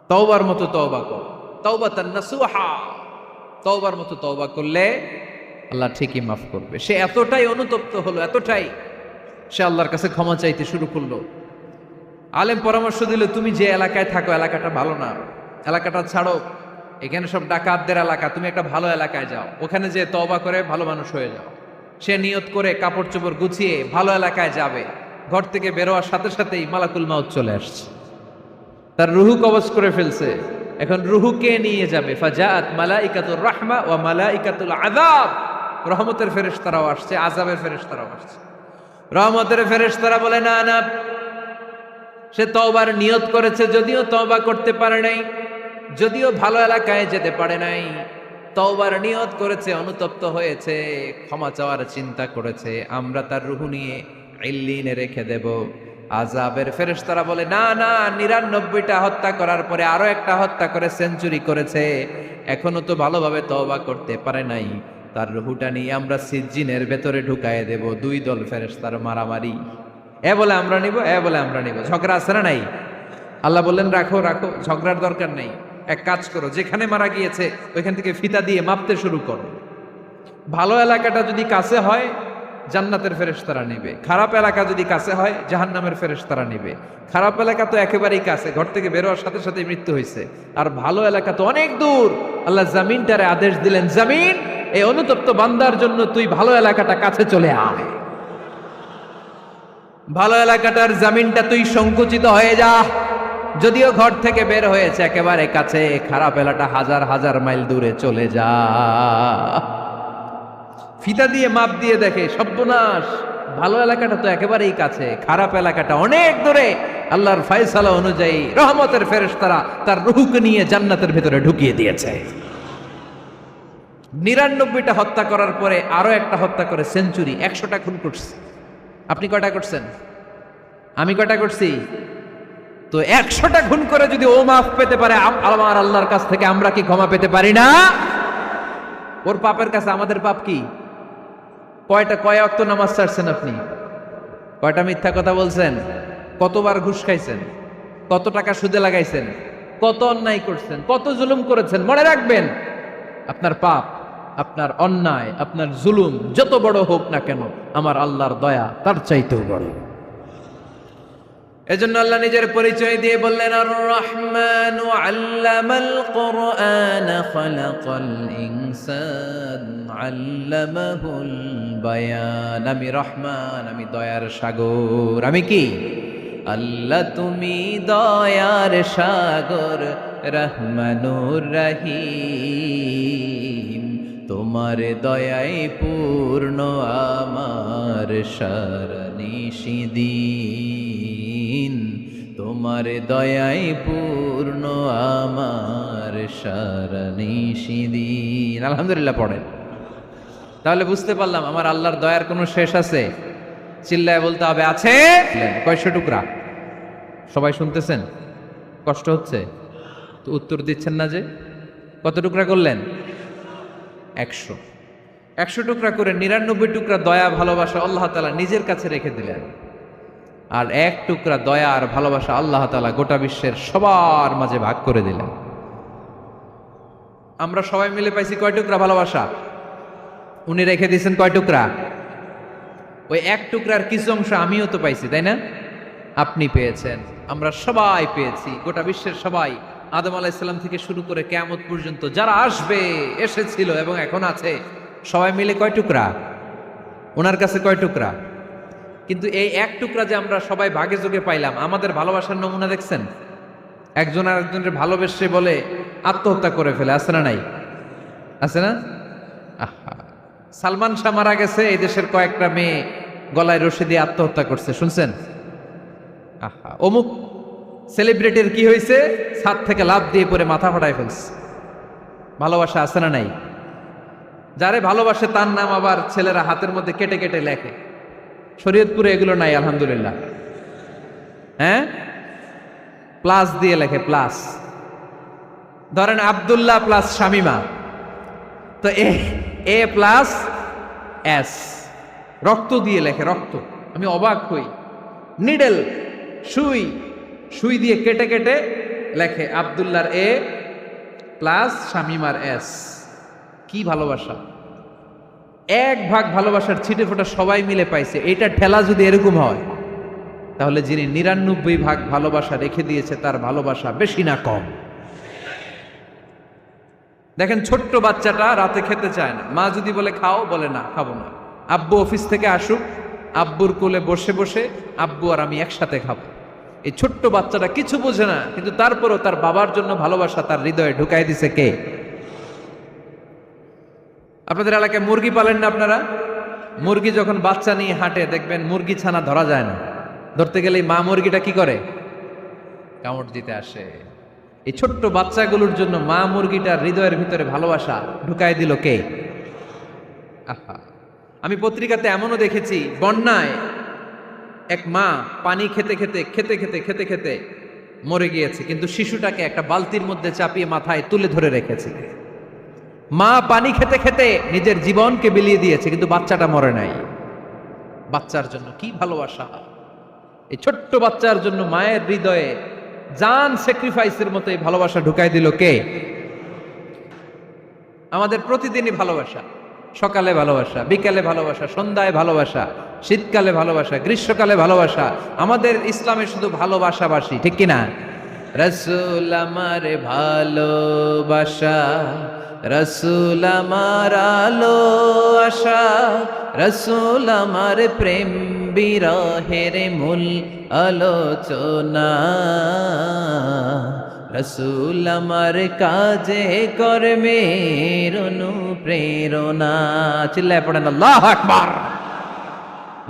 তওবার মতো তওবা কর, তাওবাতান নাসুহা, তওবার মতো তওবা করলে আল্লাহ ঠিকই মাফ করবে। সে এতটাই অনুতপ্ত হলো, এতটাই সে আল্লাহর কাছে ক্ষমা চাইতে শুরু করলো। আলেম পরামর্শ দিল, তুমি যে এলাকায় থাকো এলাকাটা ভালো না, এলাকাটা ছাড়ো, এখানে সব ডাকাতদের এলাকা, তুমি একটা ভালো এলাকায় যাও, ওখানে যে তওবা করে ভালো মানুষ হয়ে যাও। সে নিয়ত করে কাপড় চোপড় গুছিয়ে ভালো এলাকায় যাবে। ঘর থেকে বেরোয়ার সাথে সাথেই মালাকুল মাউত চলে আসছে, তার রুহু কবজ করে ফেলছে। এখন রুহু কে নিয়ে যাবে? ফাজাআত মালাইকাতুর রাহমা ওয়া মালাইকাতুল আযাব, রহমতের ফেরেশতারাও আসছে, আযাবের ফেরেশতারাও আসছে। রহমতের ফেরেশতারা বলে না না, সে তওবার নিয়ত করেছে, যদিও তওবা করতে পারে নাই, যদিও ভালো এলাকায় যেতে পারে নাই, তওবার নিয়ত করেছে, অনুতপ্ত হয়েছে, ক্ষমা চাওয়ার চিন্তা করেছে, আমরা তার রুহু নিয়ে ইল্লিনে রেখে দেব। আযাবের ফেরেশতারা বলে না না, ৯৯টা হত্যা করার পরে আরো একটা হত্যা করে সেঞ্চুরি করেছে, এখনো তো ভালোভাবে তওবা করতে পারে নাই, তার রুহুটা নিয়ে আমরা সিজ্জিনের ভেতরে ঢুকায়ে দেব। দুই দল ফেরেশতার মারামারি, এ বলে আমরা নিব, এ বলে আমরা নিব, ঝগড়া আছে না নাই? আল্লাহ বললেন রাখো রাখো, ঝগড়ার দরকার নেই, এক কাজ করো, যেখানে মারা গিয়েছে ওইখান থেকে ফিতা দিয়ে মাপতে শুরু করো। ভালো এলাকাটা যদি কাছে হয় জান্নাতের ফেরেশতারা নেবে, খারাপ এলাকা যদি কাছে হয় জাহান্নামের ফেরেশতারা নেবে। খারাপ এলাকা তো একেবারেই কাছে, ঘর থেকে বেরোয়ার সাথে সাথে মৃত্যু হয়েছে, আর ভালো এলাকা তো অনেক দূর। আল্লাহ জামিনটারে আদেশ দিলেন, জামিন এই অনুতপ্ত বান্দার জন্য তুই ভালো এলাকাটা কাছে চলে আয়, ভালো এলাকাটার জামিনটা তুই সংকুচিত হয়ে যা। যদিও ঘর থেকে বের হয়েছে একেবারে কাছে, খারাপ এলাকা হাজার হাজার মাইল দূরে চলে যা। ফিতা দিয়ে মাপ দিয়ে দেখে, সর্বনাশ, ভালো এলাকাটা তো একেবারেই কাছে, খারাপ এলাকাটা অনেক দূরে। আল্লাহর ফয়সালা অনুযায়ী রহমতের ফেরেশতারা তার রূহকে নিয়ে জান্নাতের ভেতরে ঢুকিয়ে দিয়েছে। ৯৯টা হত্যা করার পরে আরো একটা হত্যা করে সেঞ্চুরি, ১০০টা খুন করছে। আপনি কয়টা করছেন? আমি কয়টা করছি? তো ১০০টা খুন করে যদি ও মাফ পেতে পারে আমার আল্লাহর কাছ থেকে, আমরা কি ক্ষমা পেতে পারি না? ওর পাপের কাছে আমাদের পাপ কি? কয় ওয়াক্ত নামাজ ছাড়ছেন আপনি? কয়টা মিথ্যা কথা বলছেন? কতবার ঘুষ খাইছেন? কত টাকা সুদে লাগাইছেন? কত অন্যায় করছেন? কত জুলুম করেছেন? মনে রাখবেন, আপনার পাপ, আপনার অন্যায়, আপনার জুলুম যত বড় হোক না কেন, আমার আল্লাহর দয়া তার চাইতেও বড়। এজন্য আল্লাহ নিজের পরিচয় দিয়ে বললেন, আর রহমান আল্লামাল কুরআন খালাকাল ইনসান আল্লামাহুল বায়ান। আমি রহমান, আমি দয়ার সাগর। আমি কি? আল্লাহ তুমি দয়ার সাগর, রহমানুর রহিম, তোমার দয়ায় পূর্ণ আমার সারানিশিদিন, তোমার দয়ায় পূর্ণ আমার সারানিশিদিন। আলহামদুলিল্লাহ পড়েন। তাহলে বুঝতে পারলাম আমার আল্লাহর দয়ার কোনো শেষ আছে? চিল্লায় বলতে হবে আছে। কয়শো টুকরা? সবাই শুনতেছেন? কষ্ট হচ্ছে তো উত্তর দিচ্ছেন না যে? কত টুকরা করলেন? ১০০। ১০০ টুকরা করে ৯৯ টুকরা দয়া ভালোবাসা আল্লাহ তাআলা নিজের কাছে রেখে দিলেন, আর ১ টুকরা দয়া আর ভালোবাসা আল্লাহ তাআলা গোটা বিশ্বের সবার মাঝে ভাগ করে দিলেন। আমরা সবাই মিলে পাইছি কয় টুকরা ভালোবাসা? উনি রেখে দিয়েছেন কয় টুকরা? ওই ১ টুকরার কিছু অংশ আমিও তো পাইছি, তাই না? আপনি পেয়েছেন, আমরা সবাই পেয়েছি, গোটা বিশ্বের সবাই, আদম আলাইহিস সালাম থেকে শুরু করে কিয়ামত পর্যন্ত যারা আসবে, এসেছিল এবং এখন আছে, সবাই মিলে কয় টুকরা? ওনার কাছে কয় টুকরা? কিন্তু এই ১ টুকরা যে আমরা সবাই ভাগে যোগে পাইলাম, আমাদের ভালোবাসার নমুনা দেখছেন? একজন আর একজনের ভালোবেসে বলে আত্মহত্যা করে ফেলে, আছে না নাই? আছে না? আহা, সালমান শাহ মারা গেছে, এই দেশের কয়েকটা মেয়ে গলায় রশি দিয়ে আত্মহত্যা করছে, শুনছেন? আহা, অমুক সেলিব্রিটির কি হয়েছে, ছাদ থেকে লাফ দিয়ে পরে মাথা ফাটায় ফেলছে। ভালোবাসা আছে না নাই? যারে ভালোবাসে তার নাম আবার ছেলেরা হাতের মধ্যে কেটে কেটে লেখে। শরীয়তপুরে এগুলো নাই আলহামদুলিল্লাহ। হ্যাঁ, প্লাস দিয়ে লেখে, প্লাস। ধরেন আব্দুল্লাহ প্লাস শামিমা, তো এ প্লাস এস, রক্ত দিয়ে লেখে, রক্ত। আমি অবাক হই। নিডেল, সুই, সুই দিয়ে কেটে কেটে লেখে আব্দুল্লাহর এ প্লাস শামিমার এস। কি ভালোবাসা! এক ভাগ ভালোবাসার ছিটে ফোটা সবাই মিলে পাইছে। এটা ঠেলা যদি এরকম হয়, তাহলে যিনি ৯৯ ভাগ ভালোবাসা রেখে দিয়েছে তার ভালোবাসা বেশি না কম? দেখেন, ছোট্ট বাচ্চাটা রাতে খেতে চায় না, মা যদি বলে খাও, বলে না, খাবো না। আব্বু অফিস থেকে আসুক, আব্বুর কোলে বসে বসে আব্বু আর আমি একসাথে খাবো। এই ছোট্ট বাচ্চাটা কিছু বোঝে না, কিন্তু তারপরও তার বাবার জন্য ভালোবাসা তার হৃদয়ে ঢুকাই দিছে কে? আপনাদের এলাকায় মুরগি পালেন না আপনারা? মুরগি যখন বাচ্চা নিয়ে হাঁটে, দেখবেন মুরগি ছানা ধরা যায় না। ধরতে গেলে মা মুরগিটা কি করে? কামড় দিতে আসে। এই ছোট্ট বাচ্চাগুলোর জন্য মা মুরগিটার হৃদয়ের ভিতরে ভালোবাসা ঢুকাই দিল কে? আহা! আমি পত্রিকাতে এমনও দেখেছি, বন্যায় এক মা পানি খেতে খেতে খেতে খেতে খেতে খেতে মরে গিয়েছে, কিন্তু শিশুটাকে একটা বালতির মধ্যে চাপিয়ে মাথায় তুলে ধরে রেখেছে। মা পানি খেতে খেতে নিজের জীবনকে বিলিয়ে দিয়েছে, কিন্তু বাচ্চাটা মরে নাই। বাচ্চার জন্য কি ভালোবাসা! এই ছোট্ট বাচ্চার জন্য মায়ের হৃদয়ে জান স্যাক্রিফাইসের মতো এই ভালোবাসা ঢুকাই দিল কে? আমাদের প্রতিদিনই ভালোবাসা। সকালে ভালোবাসা, বিকালে ভালোবাসা, সন্ধ্যায় ভালোবাসা, শীতকালে ভালোবাসা, গ্রীষ্মকালে ভালোবাসা। আমাদের ইসলামে শুধু ভালোবাসাবাসি, ঠিক কিনা? রাসূল আমার ভালোবাসা, রাসূল আমার আলো আশা, রাসূল আমার প্রেম বিরহের মূল আলোচনা, রাসূল আমার কাজে কর্মের অনুপ্রেরণা। চিল্লায় পড়েন আল্লাহু আকবার।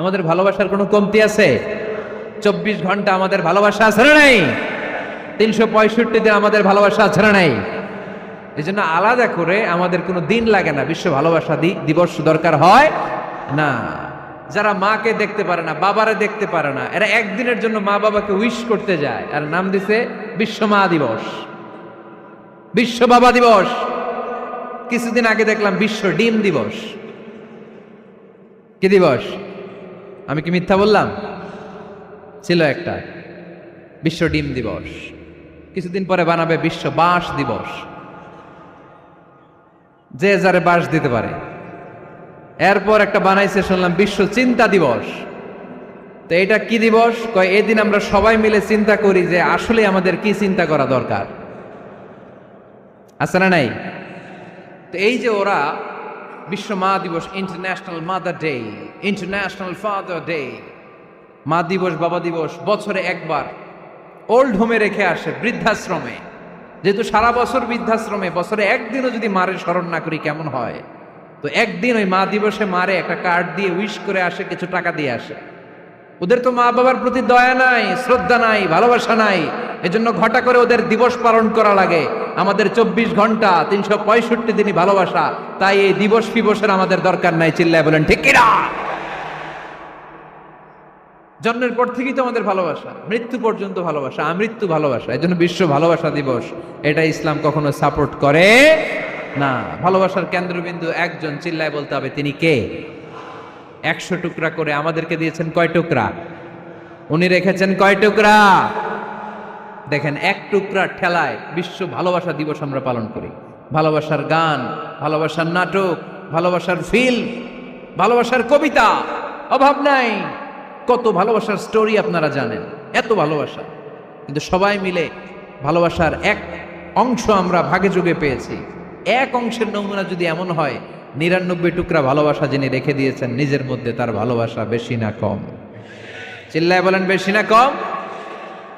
আমাদের ভালোবাসার কোনো কমতি আছে? 24 ঘন্টা আমাদের ভালোবাসা আছে না নাই? 365 দিন আমাদের ভালোবাসা আছে না নাই? এই জন্য আলাদা করে আমাদের কোনো দিন লাগে না, বিশ্ব ভালোবাসা দিবস দরকার হয় না। যারা মাকে দেখতে পারে না, বাবারে দেখতে পারে না, এরা একদিনের জন্য মা বাবাকে উইশ করতে যায়, আর নাম দিছে বিশ্ব মা দিবস, বিশ্ব বাবা দিবস। কিছুদিন আগে দেখলাম বিশ্ব ডিম দিবস। কি দিবস? আমি কি মিথ্যা বললাম? ছিল একটা বিশ্ব ডিম দিবস। কিছুদিন পরে বানাবে বিশ্ব বাঁশ দিবস, যে যারে বাঁশ দিতে পারে। এরপর একটা বানাইছে শুনলাম বিশ্ব চিন্তা দিবস। তো এটা কি দিবস? কয় এদিন আমরা সবাই মিলে চিন্তা করি যে আসলে আমাদের কি চিন্তা করা দরকার, আছে না নাই? তো এই যে ওরা বিশ্ব মা দিবস, international mother day, international father day, মা দিবস, বাবা দিবস, বছরে একবার ওল্ড হোমে রেখে আসে, বৃদ্ধাশ্রমে। যেহেতু সারা বছর বৃদ্ধাশ্রমে, বছরে একদিনও যদি মারে স্মরণ না করি কেমন হয়? তো একদিন ওই মা দিবসে মারে একটা কার্ড দিয়ে উইশ করে আসে, কিছু টাকা দিয়ে আসে। ওদের তো মা বাবার প্রতি দয়া নাই, শ্রদ্ধা নাই, ভালোবাসা নাই। এজন্য ঘটা করে ওদের দিবস পালন করা লাগে। আমাদের 24 ঘন্টা 365 দিনই ভালোবাসা, তাই এই দিবস ফিবসের আমাদের দরকার নাই। চিল্লায় বলেন ঠিক কিনা? জন্মের পর থেকেই তো আমাদের ভালোবাসা, মৃত্যু পর্যন্ত ভালোবাসা, আমৃত্যু ভালোবাসা। এই জন্য বিশ্ব ভালোবাসা দিবস, এটা ইসলাম কখনো সাপোর্ট করে না। ভালোবাসার কেন্দ্রবিন্দু একজন, চিল্লায় বলতে হবে তিনি কে? 100 টুকরা করে আমাদেরকে দিয়েছেন কয় টুকরা? উনি রেখেছেন কয় টুকরা? দেখেন, এক টুকরা ঠেলায় বিশ্ব ভালোবাসা দিবস আমরা পালন করি। ভালোবাসার গান, ভালোবাসার নাটক, ভালোবাসার ফিল্ম, ভালোবাসার কবিতা, অভাব নাই। কত ভালোবাসার স্টোরি আপনারা জানেন, এত ভালোবাসা। কিন্তু সবাই মিলে ভালোবাসার এক অংশ আমরা ভাগে যোগে পেয়েছি। এক অংশের নমুনা যদি এমন হয়, 99 টুকরা ভালোবাসা যিনি রেখে দিয়েছেন নিজের মধ্যে, তার ভালোবাসা বেশি না কম? চিল্লায় বলেন বেশি না কম?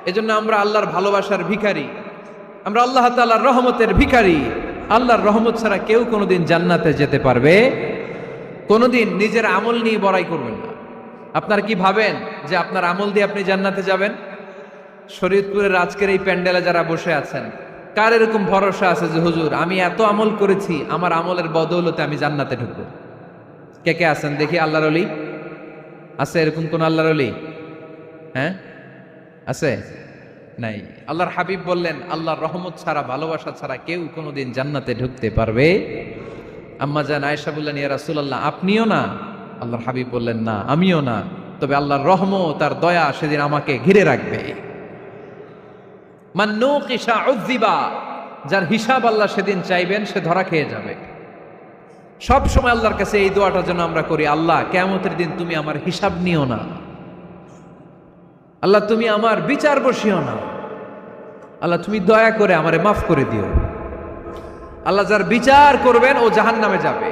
এজন্য আমরা আল্লাহর ভালোবাসার ভিখারি, আমরা আল্লাহ তাআলার রহমতের ভিখারি। আল্লাহর রহমত ছাড়া কেউ কোনোদিন জান্নাতে যেতে পারবে? কোনোদিন নিজের আমল নিয়ে বড়াই করবেন না। আপনারা কি ভাবেন যে আপনার আমল দিয়ে আপনি জান্নাতে যাবেন? শরীয়তপুরের আজকের এই প্যান্ডেলে যারা বসে আছেন, কার এরকম ভরসা আছে যে হুজুর আমি এত আমল করেছি, আমার আমলের বদৌলতে আমি জান্নাতে ঢুকবো? কে কে আছেন দেখি? আল্লাহর ওলি আছে? এরকম কোন আল্লাহর ওলি? হ্যাঁ, আছে? নাই। আল্লাহর হাবিব বললেন, আল্লাহর রহমত ছাড়া, ভালোবাসা ছাড়া কেউ কোনোদিন জান্নাতে ঢুকতে পারবে? আম্মা জান আয়েশা বললেন, ইয়া রাসূলুল্লাহ আপনিও না? আল্লাহর হাবিব বললেন, না আমিও না, তবে আল্লাহর রহমত আর দয়া সেদিন আমাকে ঘিরে রাখবে। মান নুকিশা উযযিবা, যার হিসাব আল্লাহ সেদিন চাইবেন সে ধরা খেয়ে যাবে। সব সময় আল্লাহর কাছে এই দোয়াটা যেন আমরা করি, আল্লাহ কিয়ামতের দিন তুমি আমার হিসাব নিও না, আল্লাহ তুমি আমার বিচার বসিও না, আল্লাহ তুমি দয়া করে আমারে মাফ করে দিও। আল্লাহ যার বিচার করবেন ও জাহান্নামে যাবে,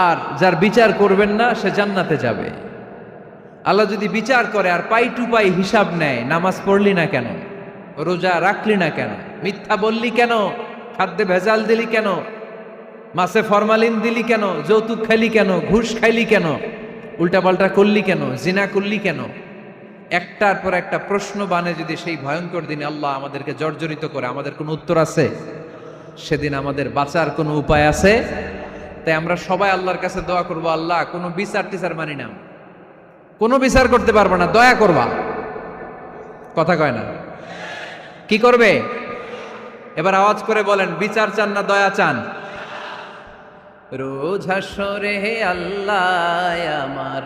আর যার বিচার করবেন না সে জান্নাতে যাবে। আল্লাহ যদি বিচার করে আর পাই টু পাই হিসাব নেয়, নামাজ পড়লি না কেন, রোজা রাখলি না কেন, মিথ্যা বললি কেন, খাদ্যে ভেজাল দিলি কেন, মাছে ফরমালিন দিলি কেন, যৌতুক খাইলি কেন, ঘুষ খাইলি কেন, উল্টাপাল্টা করলি কেন, জিনা করলি কেন, একটার পর একটা প্রশ্ন বানে যদি সেই ভয়ঙ্কর দিনে আল্লাহ আমাদেরকে জর্জরিত করে, আমাদের কোনো উত্তর আছে? সেদিন আমাদের বাঁচার কোনো উপায় আছে? তাই আমরা সবাই আল্লাহর কাছে দোয়া করব, আল্লাহ কোনো বিচার টিচার মানি না, কোনো বিচার করতে পারবো না, দয়া করবা। কথা কয় না? কি করবে? এবার আওয়াজ করে বলেন, বিচার চান না দয়া চান? রোজ হাসরে হে আল্লাহ আমার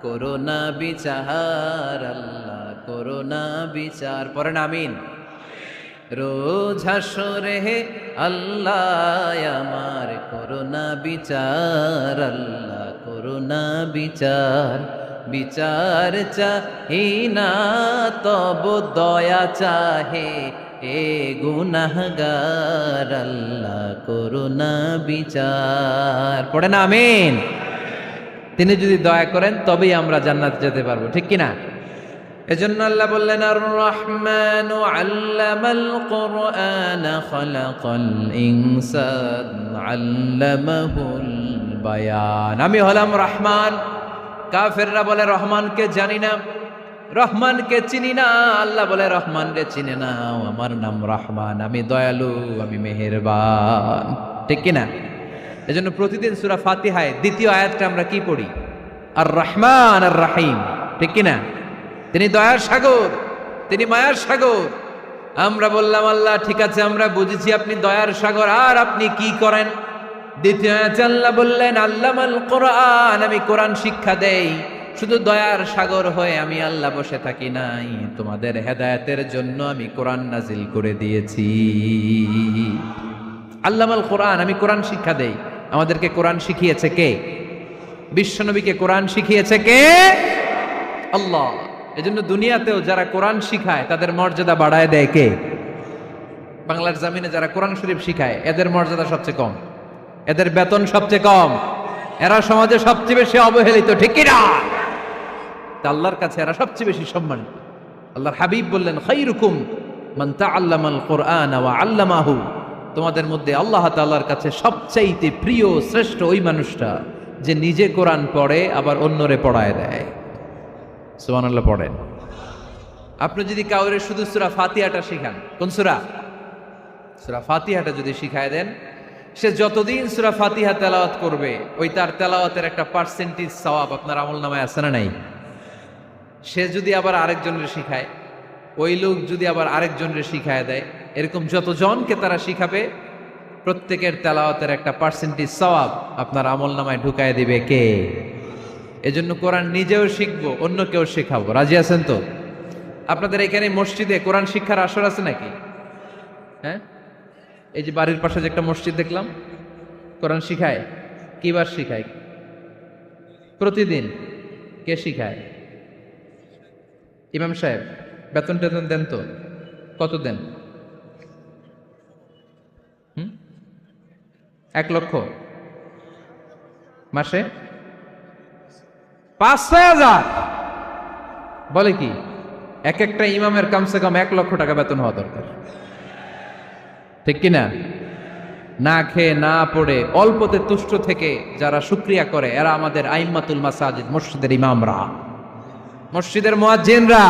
করোনা বিচার, আল্লাহ করোনা বিচার, পড়েন আমিন। রোজ হাসরে হে আল্লাহ আমার করোনা বিচার, আল্লাহ করোনা বিচার, বিচার চাহি না তব দয়া চাহে এ গুনাহগার, আল্লাহ করোনা বিচার, পড়েন আমিন। তিনি যদি দয়া করেন তবেই আমরা জান্নাত যেতে পারবো, ঠিক কিনা? এজন্য আল্লাহ বললেন, আর রহমানু আল্লামাল কুরআন খালাকাল ইনসান আল্লামাহুল বায়ান। আমি হলাম রহমান। কাফেররা বলে রহমানকে জানি না, রহমানকে চিনি না। আল্লাহ বলে রহমানকে চিনে নাও, আমার নাম রহমান, আমি দয়ালু, আমি মেহেরবান, ঠিক কিনা? এজন্য প্রতিদিন সূরা ফাতিহায় দ্বিতীয় আয়াতটা আমরা কি পড়ি? আর রহমান আর রাহিম, ঠিক কিনা? তিনি দয়ার সাগর, তিনি মায়ার সাগর। আমরা বললাম, আল্লাহ ঠিক আছে, আমরা বুঝেছি আপনি দয়ার সাগর, আর আপনি কি করেন? দ্বিতীয় আয়াতে আল্লাহ বললেন, আল্লামাল কোরআন, আমি কোরআন শিক্ষা দেই। শুধু দয়ার সাগর হয়ে আমি আল্লাহ বসে থাকি নাই, তোমাদের হেদায়েতের জন্য আমি কোরআন নাজিল করে দিয়েছি। আল্লামাল কোরআন, আমি কোরআন শিক্ষা দেই। আমাদেরকে কোরআন শিখিয়েছে কে? বিশ্বনবীকে কোরআন শিখিয়েছে কে? আল্লাহ। এজন্য দুনিয়াতেও যারা কোরআন শিখায় তাদের মর্যাদা বাড়ায় দেয় কে? বাংলার জমিনে যারা কোরআন শরীফ শিখায় এদের মর্যাদা সবচেয়ে কম, এদের বেতন সবচেয়ে কম, এরা সমাজে সবচেয়ে বেশি অবহেলিত, ঠিক কিনা? আল্লাহর কাছে এরা সবচেয়ে বেশি সম্মানিত। আল্লাহর হাবিব বললেন, খায়রুকুম মান তাআল্লামাল কুরআন ওয়া আল্লামাহু, তোমাদের মধ্যে আল্লাহ তাআলার কাছে সবচাইতে প্রিয় শ্রেষ্ঠ ওই মানুষটা যে নিজে কোরআন পড়ে আবার অন্যরে পড়ায় দেয়। সুবহানাল্লাহ পড়েন। আপনি যদি কাউরে শুধু সূরা ফাতিহাটা শিখান, কোন সূরা? সূরা ফাতিহাটা যদি শিখায় দেন, সে যতদিন সূরা ফাতিহা তেলাওয়াত করবে ওই তার তেলাওয়াতের একটা পার্সেন্টেজ সওয়াব আপনার আমলনামায় আছে না নাই? সে যদি আবার আরেকজনের শিখায়, ওই লোক যদি আবার আরেকজনের শিখায় দেয়, এরকম যতজনকে তারা শিখাবে প্রত্যেকের তেলাওয়াতের একটা পার্সেন্টেজ সওয়াব আপনার আমলনামায় ঢুকায় দিবে কে? এজন্য কোরআন নিজেও শিখবো, অন্যকেও শেখাবো। রাজি আছেন তো? আপনাদের এখানে মসজিদে কোরআন শিক্ষার আসর আছে নাকি? হ্যাঁ, এই যে বাড়ির পাশে যে একটা মসজিদ দেখলাম, কোরআন শিখায়। কিবার শিখায়? প্রতিদিন। কে শিখায়? ইমাম সাহেব। বেতন টেতন দেন তো? কত দেন? 1 লক্ষ মাসে? 5-6 হাজার? বলে কি? এক একটা ইমামের কমসে কম 1 লক্ষ টাকা বেতন হওয়া দরকার, ঠিক কিনা? না খেয়ে না পড়ে অল্পতে তুষ্ট থেকে যারা শুকরিয়া করে এরা আমাদের আইম্মাতুল মাসাজিদ, মসজিদের ইমামরা, মসজিদের মুয়াজ্জিনরা।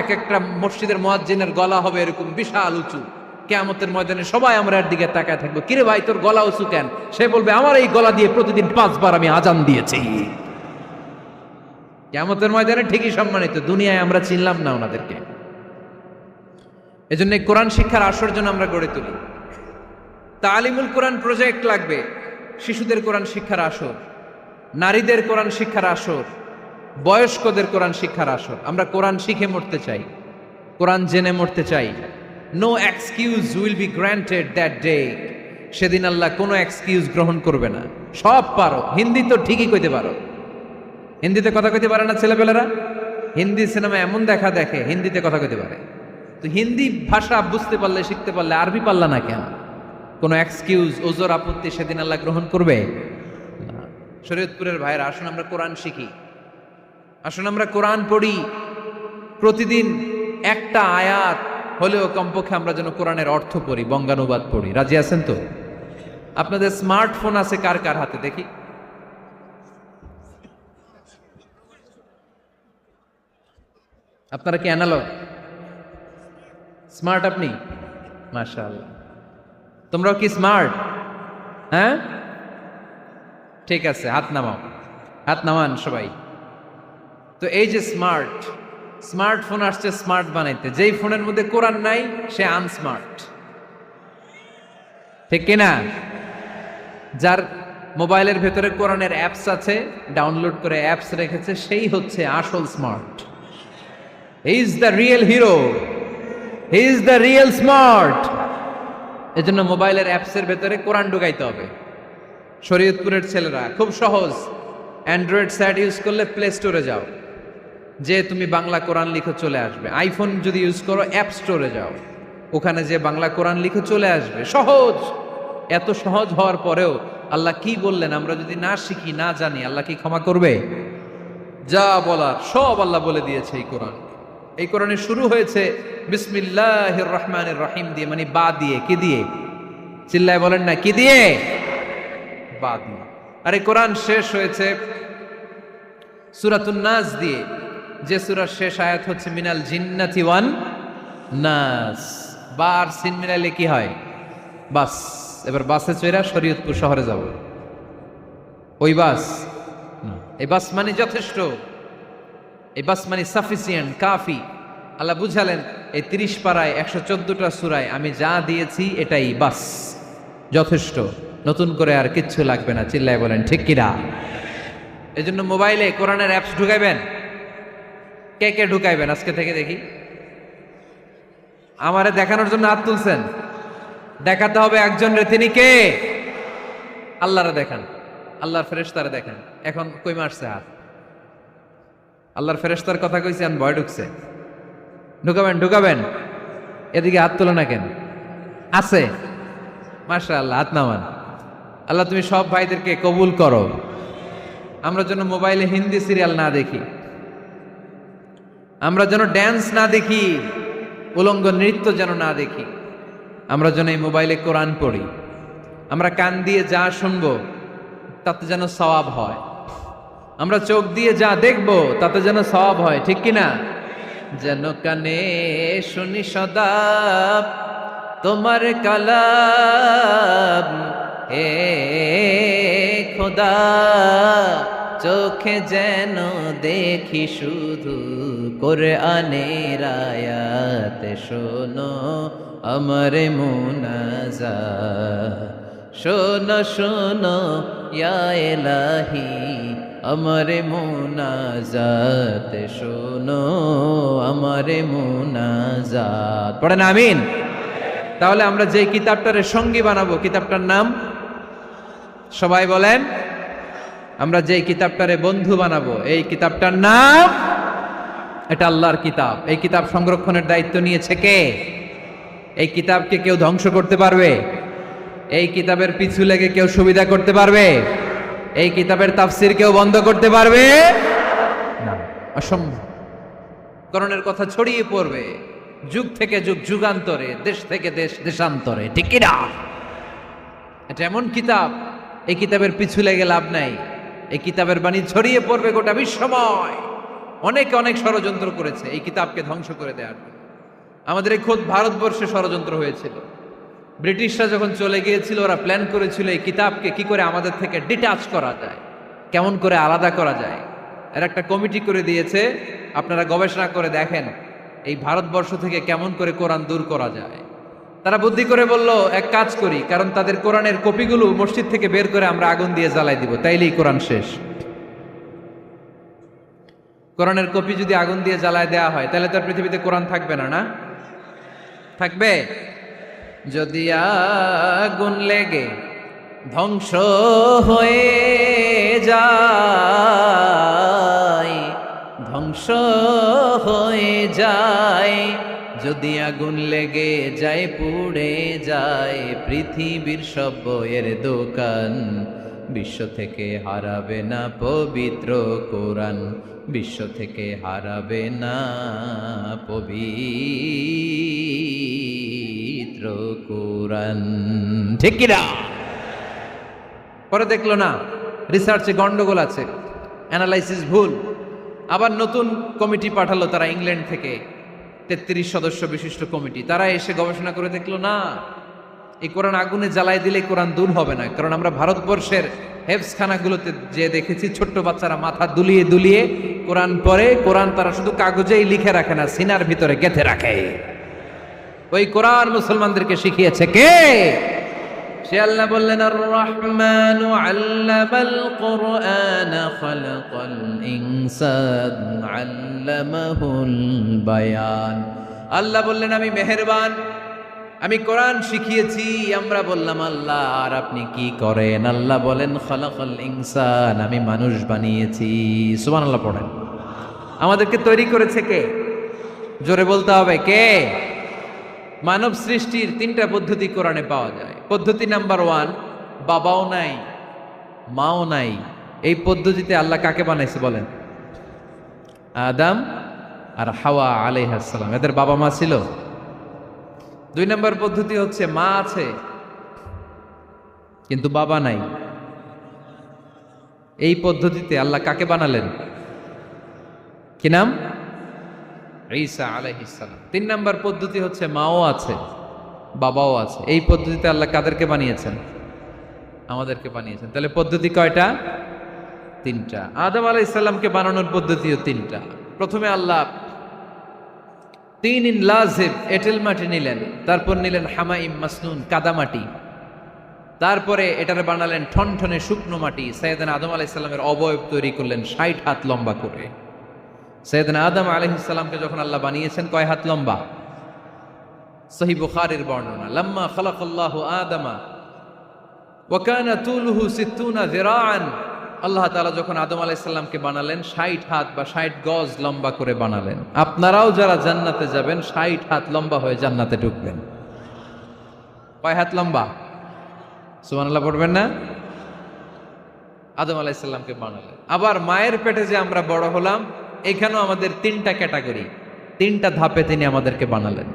এক একটা মসজিদের মুয়াজ্জিনের গলা হবে এরকম বিশাল উঁচু। কিয়ামতের ময়দানে সবাই আমরা এর দিকে তাকায় থাকবো, কিরে ভাই তোর গলা উঁচু কেন? সে বলবে, আমার এই গলা দিয়ে প্রতিদিন 5 বার আমি আজান দিয়েছি। কিয়ামতের ময়দানে ঠিকই সম্মানিত, দুনিয়ায় আমরা চিনলাম না ওনাদেরকে। এজন্য কোরআন শিক্ষার আসর জন্য আমরা গড়ে তুলি। তালিমুল কোরআন প্রজেক্ট লাগবে, শিশুদের কোরআন শিক্ষার আসর, নারীদের কোরআন শিক্ষার আসর, বয়স্কদের কোরআন শিক্ষার আসর। আমরা কোরআন শিখে মরতে চাই, কোরআন জেনে মরতে চাই। No excuse will be granted that day. সেদিন আল্লাহ কোনো এক্সকিউজ গ্রহণ করবে না। সব পারো, হিন্দি তো ঠিকই কইতে পারো। হিন্দিতে কথা কইতে পারে না ছেলেপেলেরা? হিন্দি সিনেমা এমন দেখা দেখে হিন্দিতে কথা কইতে পারে। তো হিন্দি ভাষা বুঝতে পারলে, শিখতে পারলে আরবি পারলা না কেন? কোনো এক্সকিউজ, ওজোর, আপত্তি সেদিন আল্লাহ গ্রহণ করবে না। শরীয়তপুরের ভাইরা, আসুন আমরা কোরআন শিখি, আসুন আমরা কোরআন পড়ি। প্রতিদিন একটা আয়াত হলেও কমপক্ষে আমরা যেন কোরআনের অর্থ পড়ি, বঙ্গানুবাদ পড়ি। রাজি আছেন তো? আপনাদের স্মার্টফোন আছে কার কার হাতে দেখি? আপনারা কি অ্যানালগ? স্মার্ট আপনি? মাশাআল্লাহ। তোমরাও কি স্মার্ট? হ্যাঁ, ঠিক আছে, হাত নামাও, হাত নামান সবাই। তো এই যে স্মার্টফোন আসছে স্মার্ট বানাইতে, যেই ফোনের মধ্যে কোরআন নাই সে আনস্মার্ট, ঠিক কিনা? যার মোবাইলের ভেতরে কোরআনের অ্যাপস আছে, ডাউনলোড করে অ্যাপস রেখেছে, সেই হচ্ছে আসল smart. He is the real hero, he is the real smart. এজন্য মোবাইলের অ্যাপসের ভেতরে কোরআন ঢুকাইতে হবে। শরীয়তপুরের ছেলেরা খুব সহজ, অ্যান্ড্রয়েড সেট ইউজ করলে প্লে স্টোরে যাও, যে তুমি বাংলা কোরআন লিখে চলে আসবে। আইফোন যদি ইউজ করো অ্যাপ স্টোরে যাও, ওখানে যে বাংলা কোরআন লিখে চলে আসবে। সহজ। এত সহজ হওয়ার পরেও আল্লাহ কি বললেন আমরা যদি না শিখি, না জানি, আল্লাহ কি ক্ষমা করবে? যা বলার সব আল্লাহ বলে দিয়েছে এই কোরআন। এই কোরআনে শুরু হয়েছে বিসমিল্লাহির রহমানির রহিম দিয়ে, মানে বা দিয়ে। কি দিয়ে? চিল্লায় বলেন না, কি দিয়ে? বা দিয়ে। আর এই কোরআন শেষ হয়েছে সূরাতুন নাস দিয়ে, যে সূরার শেষ আয়াত হচ্ছে মিনাল জিন্নাতি ওয়ান নাস। বার সিন মিলাইলে কি হয়? বাস। এবার বাসে চড়া শরীয়তপুর শহরে যাব। ওই বাস? এই বাস মানে যথেষ্ট, এই বাস মানে সাফিসিয়েন্ট, কাফি। আল্লাহ বুঝালেন এই 30 পারায় 114টা সূরায় আমি যা দিয়েছি এটাই বাস, যথেষ্ট। নতুন করে আর কিচ্ছু লাগবে না। চিল্লায় বলেন ঠিক কিনা? এজন্য মোবাইলে কোরআনের অ্যাপস ঢুকাইবেন। কে কে ঢুকাইবেন আজকে থেকে দেখি? আমারে দেখানোর জন্য হাত তুলছেন? দেখাতে হবে একজন রে, তিনি কে? আল্লাহরে দেখান, আল্লাহর ফেরেশতারে দেখান। এখন কই মারছে হাত? আল্লাহর ফেরেশতার কথা কইছেন, ভয় ঢুকছে। ঢুকাবেন ঢুকাবেন। এদিকে হাত তোলো না কেন? আছে? মাশাআল্লাহ, হাত নামান। আল্লাহ তুমি সব ভাইদেরকে কবুল করো। আমরা যেন মোবাইলে হিন্দি সিরিয়াল না দেখি, আমরা যেন ড্যান্স না দেখি, উলঙ্গ নৃত্য যেন না দেখি। আমরা যেন এই মোবাইলে কোরআন পড়ি। আমরা কান দিয়ে যা শুনবো তাতে যেন সওয়াব হয়। আমরা চোখ দিয়ে যা দেখবো তাতে যেন সওয়াব হয়, ঠিক কিনা? যেন কানে শুনি সদা তোমার কালাম, হে খোদা চোখে যেন দেখি শুধু কোরআনের আয়াত। শোনো আমার মুনাজাত, শোনো শোনো ইয়া ইলাহি আমার মুনাজাত, শোনো আমার মুনাজাত। পড়েন আমিন। তাহলে আমরা যে কিতাবটারে সঙ্গী বানাবো, কিতাবটার নাম সবাই বলেন। আমরা যে কিতাবটারে বন্ধু বানাবো, এই কিতাবটার নাম, এটা আল্লাহর কিতাব। এই কিতাব সংরক্ষণের দায়িত্ব নিয়েছে কে? এই কিতাবকে কেউ ধ্বংস করতে পারবে? এই কিতাবের পিছু লেগে কেউ সুবিধা করতে পারবে? এই কিতাবের তাফসির কেউ বন্ধ করতে পারবে না, অসম্ভব। কোরআনের কথা ছড়িয়ে পড়বে যুগ থেকে যুগ, যুগান্তরে, দেশ থেকে দেশ, দেশান্তরে, ঠিক কি না? এটা এমন কিতাব, এই কিতাবের পিছু লেগে লাভ নাই। এই কিতাবের বাণী ছড়িয়ে পড়বে গোটা বিশ্বময়। অনেকে অনেক ষড়যন্ত্র করেছে এই কিতাবকে ধ্বংস করে দেওয়ার জন্য। আমাদের এই খোদ ভারতবর্ষে ষড়যন্ত্র হয়েছিল। ব্রিটিশরা যখন চলে গিয়েছিল, ওরা প্ল্যান করেছিল এই কিতাবকে কি করে আমাদের থেকে ডিটাচ করা যায়, কেমন করে আলাদা করা যায়। এর একটা কমিটি করে দিয়েছে, আপনারা গবেষণা করে দেখেন এই ভারতবর্ষ থেকে কেমন করে কোরআন দূর করা যায়। তারা বুদ্ধি করে বলল, এক কাজ করি, কারণ তাদের কোরআনের কপিগুলো মসজিদ থেকে বের করে আমরা আগুন দিয়ে জ্বালাই দিব, তাইলেই কোরআন শেষ। কোরআনের কপি যদি আগুন দিয়ে জ্বালায় দেওয়া হয় তাহলে তো আর পৃথিবীতে কোরআন থাকবে না, না থাকবে? যদি আগুন লেগে ধ্বংস হয়ে যায়, ধ্বংস হয়ে যায়, যদি আগুন লেগে যায় পুড়ে যায় পৃথিবীর সব বইয়ের দোকান, বিশ্ব থেকে হারাবে না পবিত্র কোরআন, বিশ্ব থেকে হারাবে না পবিত্র কোরআন। ঠিক কিনা? পরে দেখলো না রিসার্চে গন্ডগোল আছে, অ্যানালাইসিস ভুল, আবার নতুন কমিটি পাঠালো তারা ইংল্যান্ড থেকে, 33 সদস্য বিশিষ্ট কমিটি। তারা এসে গবেষণা করে দেখলো না, এই কোরআন আগুনে জ্বালায় দিলে কোরআন দূর হবে না। কারণ আমরা ভারতবর্ষের হেফজখানাগুলোতে যে দেখেছি ছোট্ট বাচ্চারা মাথা দুলিয়ে দুলিয়ে কোরআন পড়ে, কোরআন তারা শুধু কাগজেই লিখে রাখে না, সিনার ভিতরে গেঁথে রাখে। ওই কোরআন মুসলমানদেরকে শিখিয়েছে কে? সে আল্লাহ বললেন, আর রহমানু আল্লামাল কুরআন খালাকাল ইনসান আল্লামাহুল বায়ান। আল্লাহ বললেন আমি মেহেরবান, আমি কোরআন শিখিয়েছি। আমরা বললাম আল্লাহ আর আপনি কি করেন? আল্লাহ বলেন খালাকাল ইনসান, আমি মানুষ বানিয়েছি। সুবহানাল্লাহ পড়েন। আমাদেরকে তৈরি করেছে কে? জোরে বলতে হবে কে? মানব সৃষ্টির 3টা পদ্ধতি কোরআনে পাওয়া যায়। পদ্ধতি নাম্বার 1, বাবাও নাই মাও নাই। এই পদ্ধতিতে আল্লাহ কাকে বানাইছে বলেন? আদম আর হাওয়া আলাইহিস সালাম, এদের বাবা মা ছিল। 2 নম্বর পদ্ধতি হচ্ছে মা আছে কিন্তু বাবা নাই। এই পদ্ধতিতে আল্লাহ কাকে বানালেন? কি নাম? ঈসা আলাইহিস সালাম। 3 নম্বর পদ্ধতি হচ্ছে মাও আছে বাবাও আছে। এই পদ্ধতিতে আল্লাহ কাদেরকে বানিয়েছেন? আমাদেরকে বানিয়েছেন। তাহলে পদ্ধতি কয়টা? 3টা। আদম আলাইহিস সালামকে বানানোর পদ্ধতিও 3টা। প্রথমে আল্লাহ 3 লাজিব এঁটেল মাটি নিলেন, তারপর নিলেন হামাইম মাসনুন কাদামাটি, তারপরে এটারে বানালেন ঠনঠনে শুকনো মাটি। সাইয়েদনা আদম আলাইহিস সালামের অবয়ব তৈরি করলেন 60 হাত লম্বা করে। সাইয়েদনা আদম আলাইহিস সালামকে যখন আল্লাহ বানিয়েছেন কয় হাত লম্বা? সহিহ বুখারীর বর্ণনা, লাম্মা খালাকাল্লাহু আদামা ওয়া কানা তুলুহু 60 যিরাআন। আল্লাহ তাআলা যখন আদম আলাইহিস সালামকে বানালেন 60 হাত বা 60 গজ লম্বা করে বানালেন। আপনারাও যারা জান্নাতে যাবেন 60 হাত লম্বা হয়ে জান্নাতে ঢুকবেন। কয় হাত লম্বা? সুবহানাল্লাহ পড়বেন না? আদম আলাইহিস সালামকে বানালেন। আবার মায়ের পেটে যে আমরা বড় হলাম, এখানেও আমাদের 3টা ক্যাটাগরি, 3টা ধাপে তিনি আমাদেরকে বানালেন।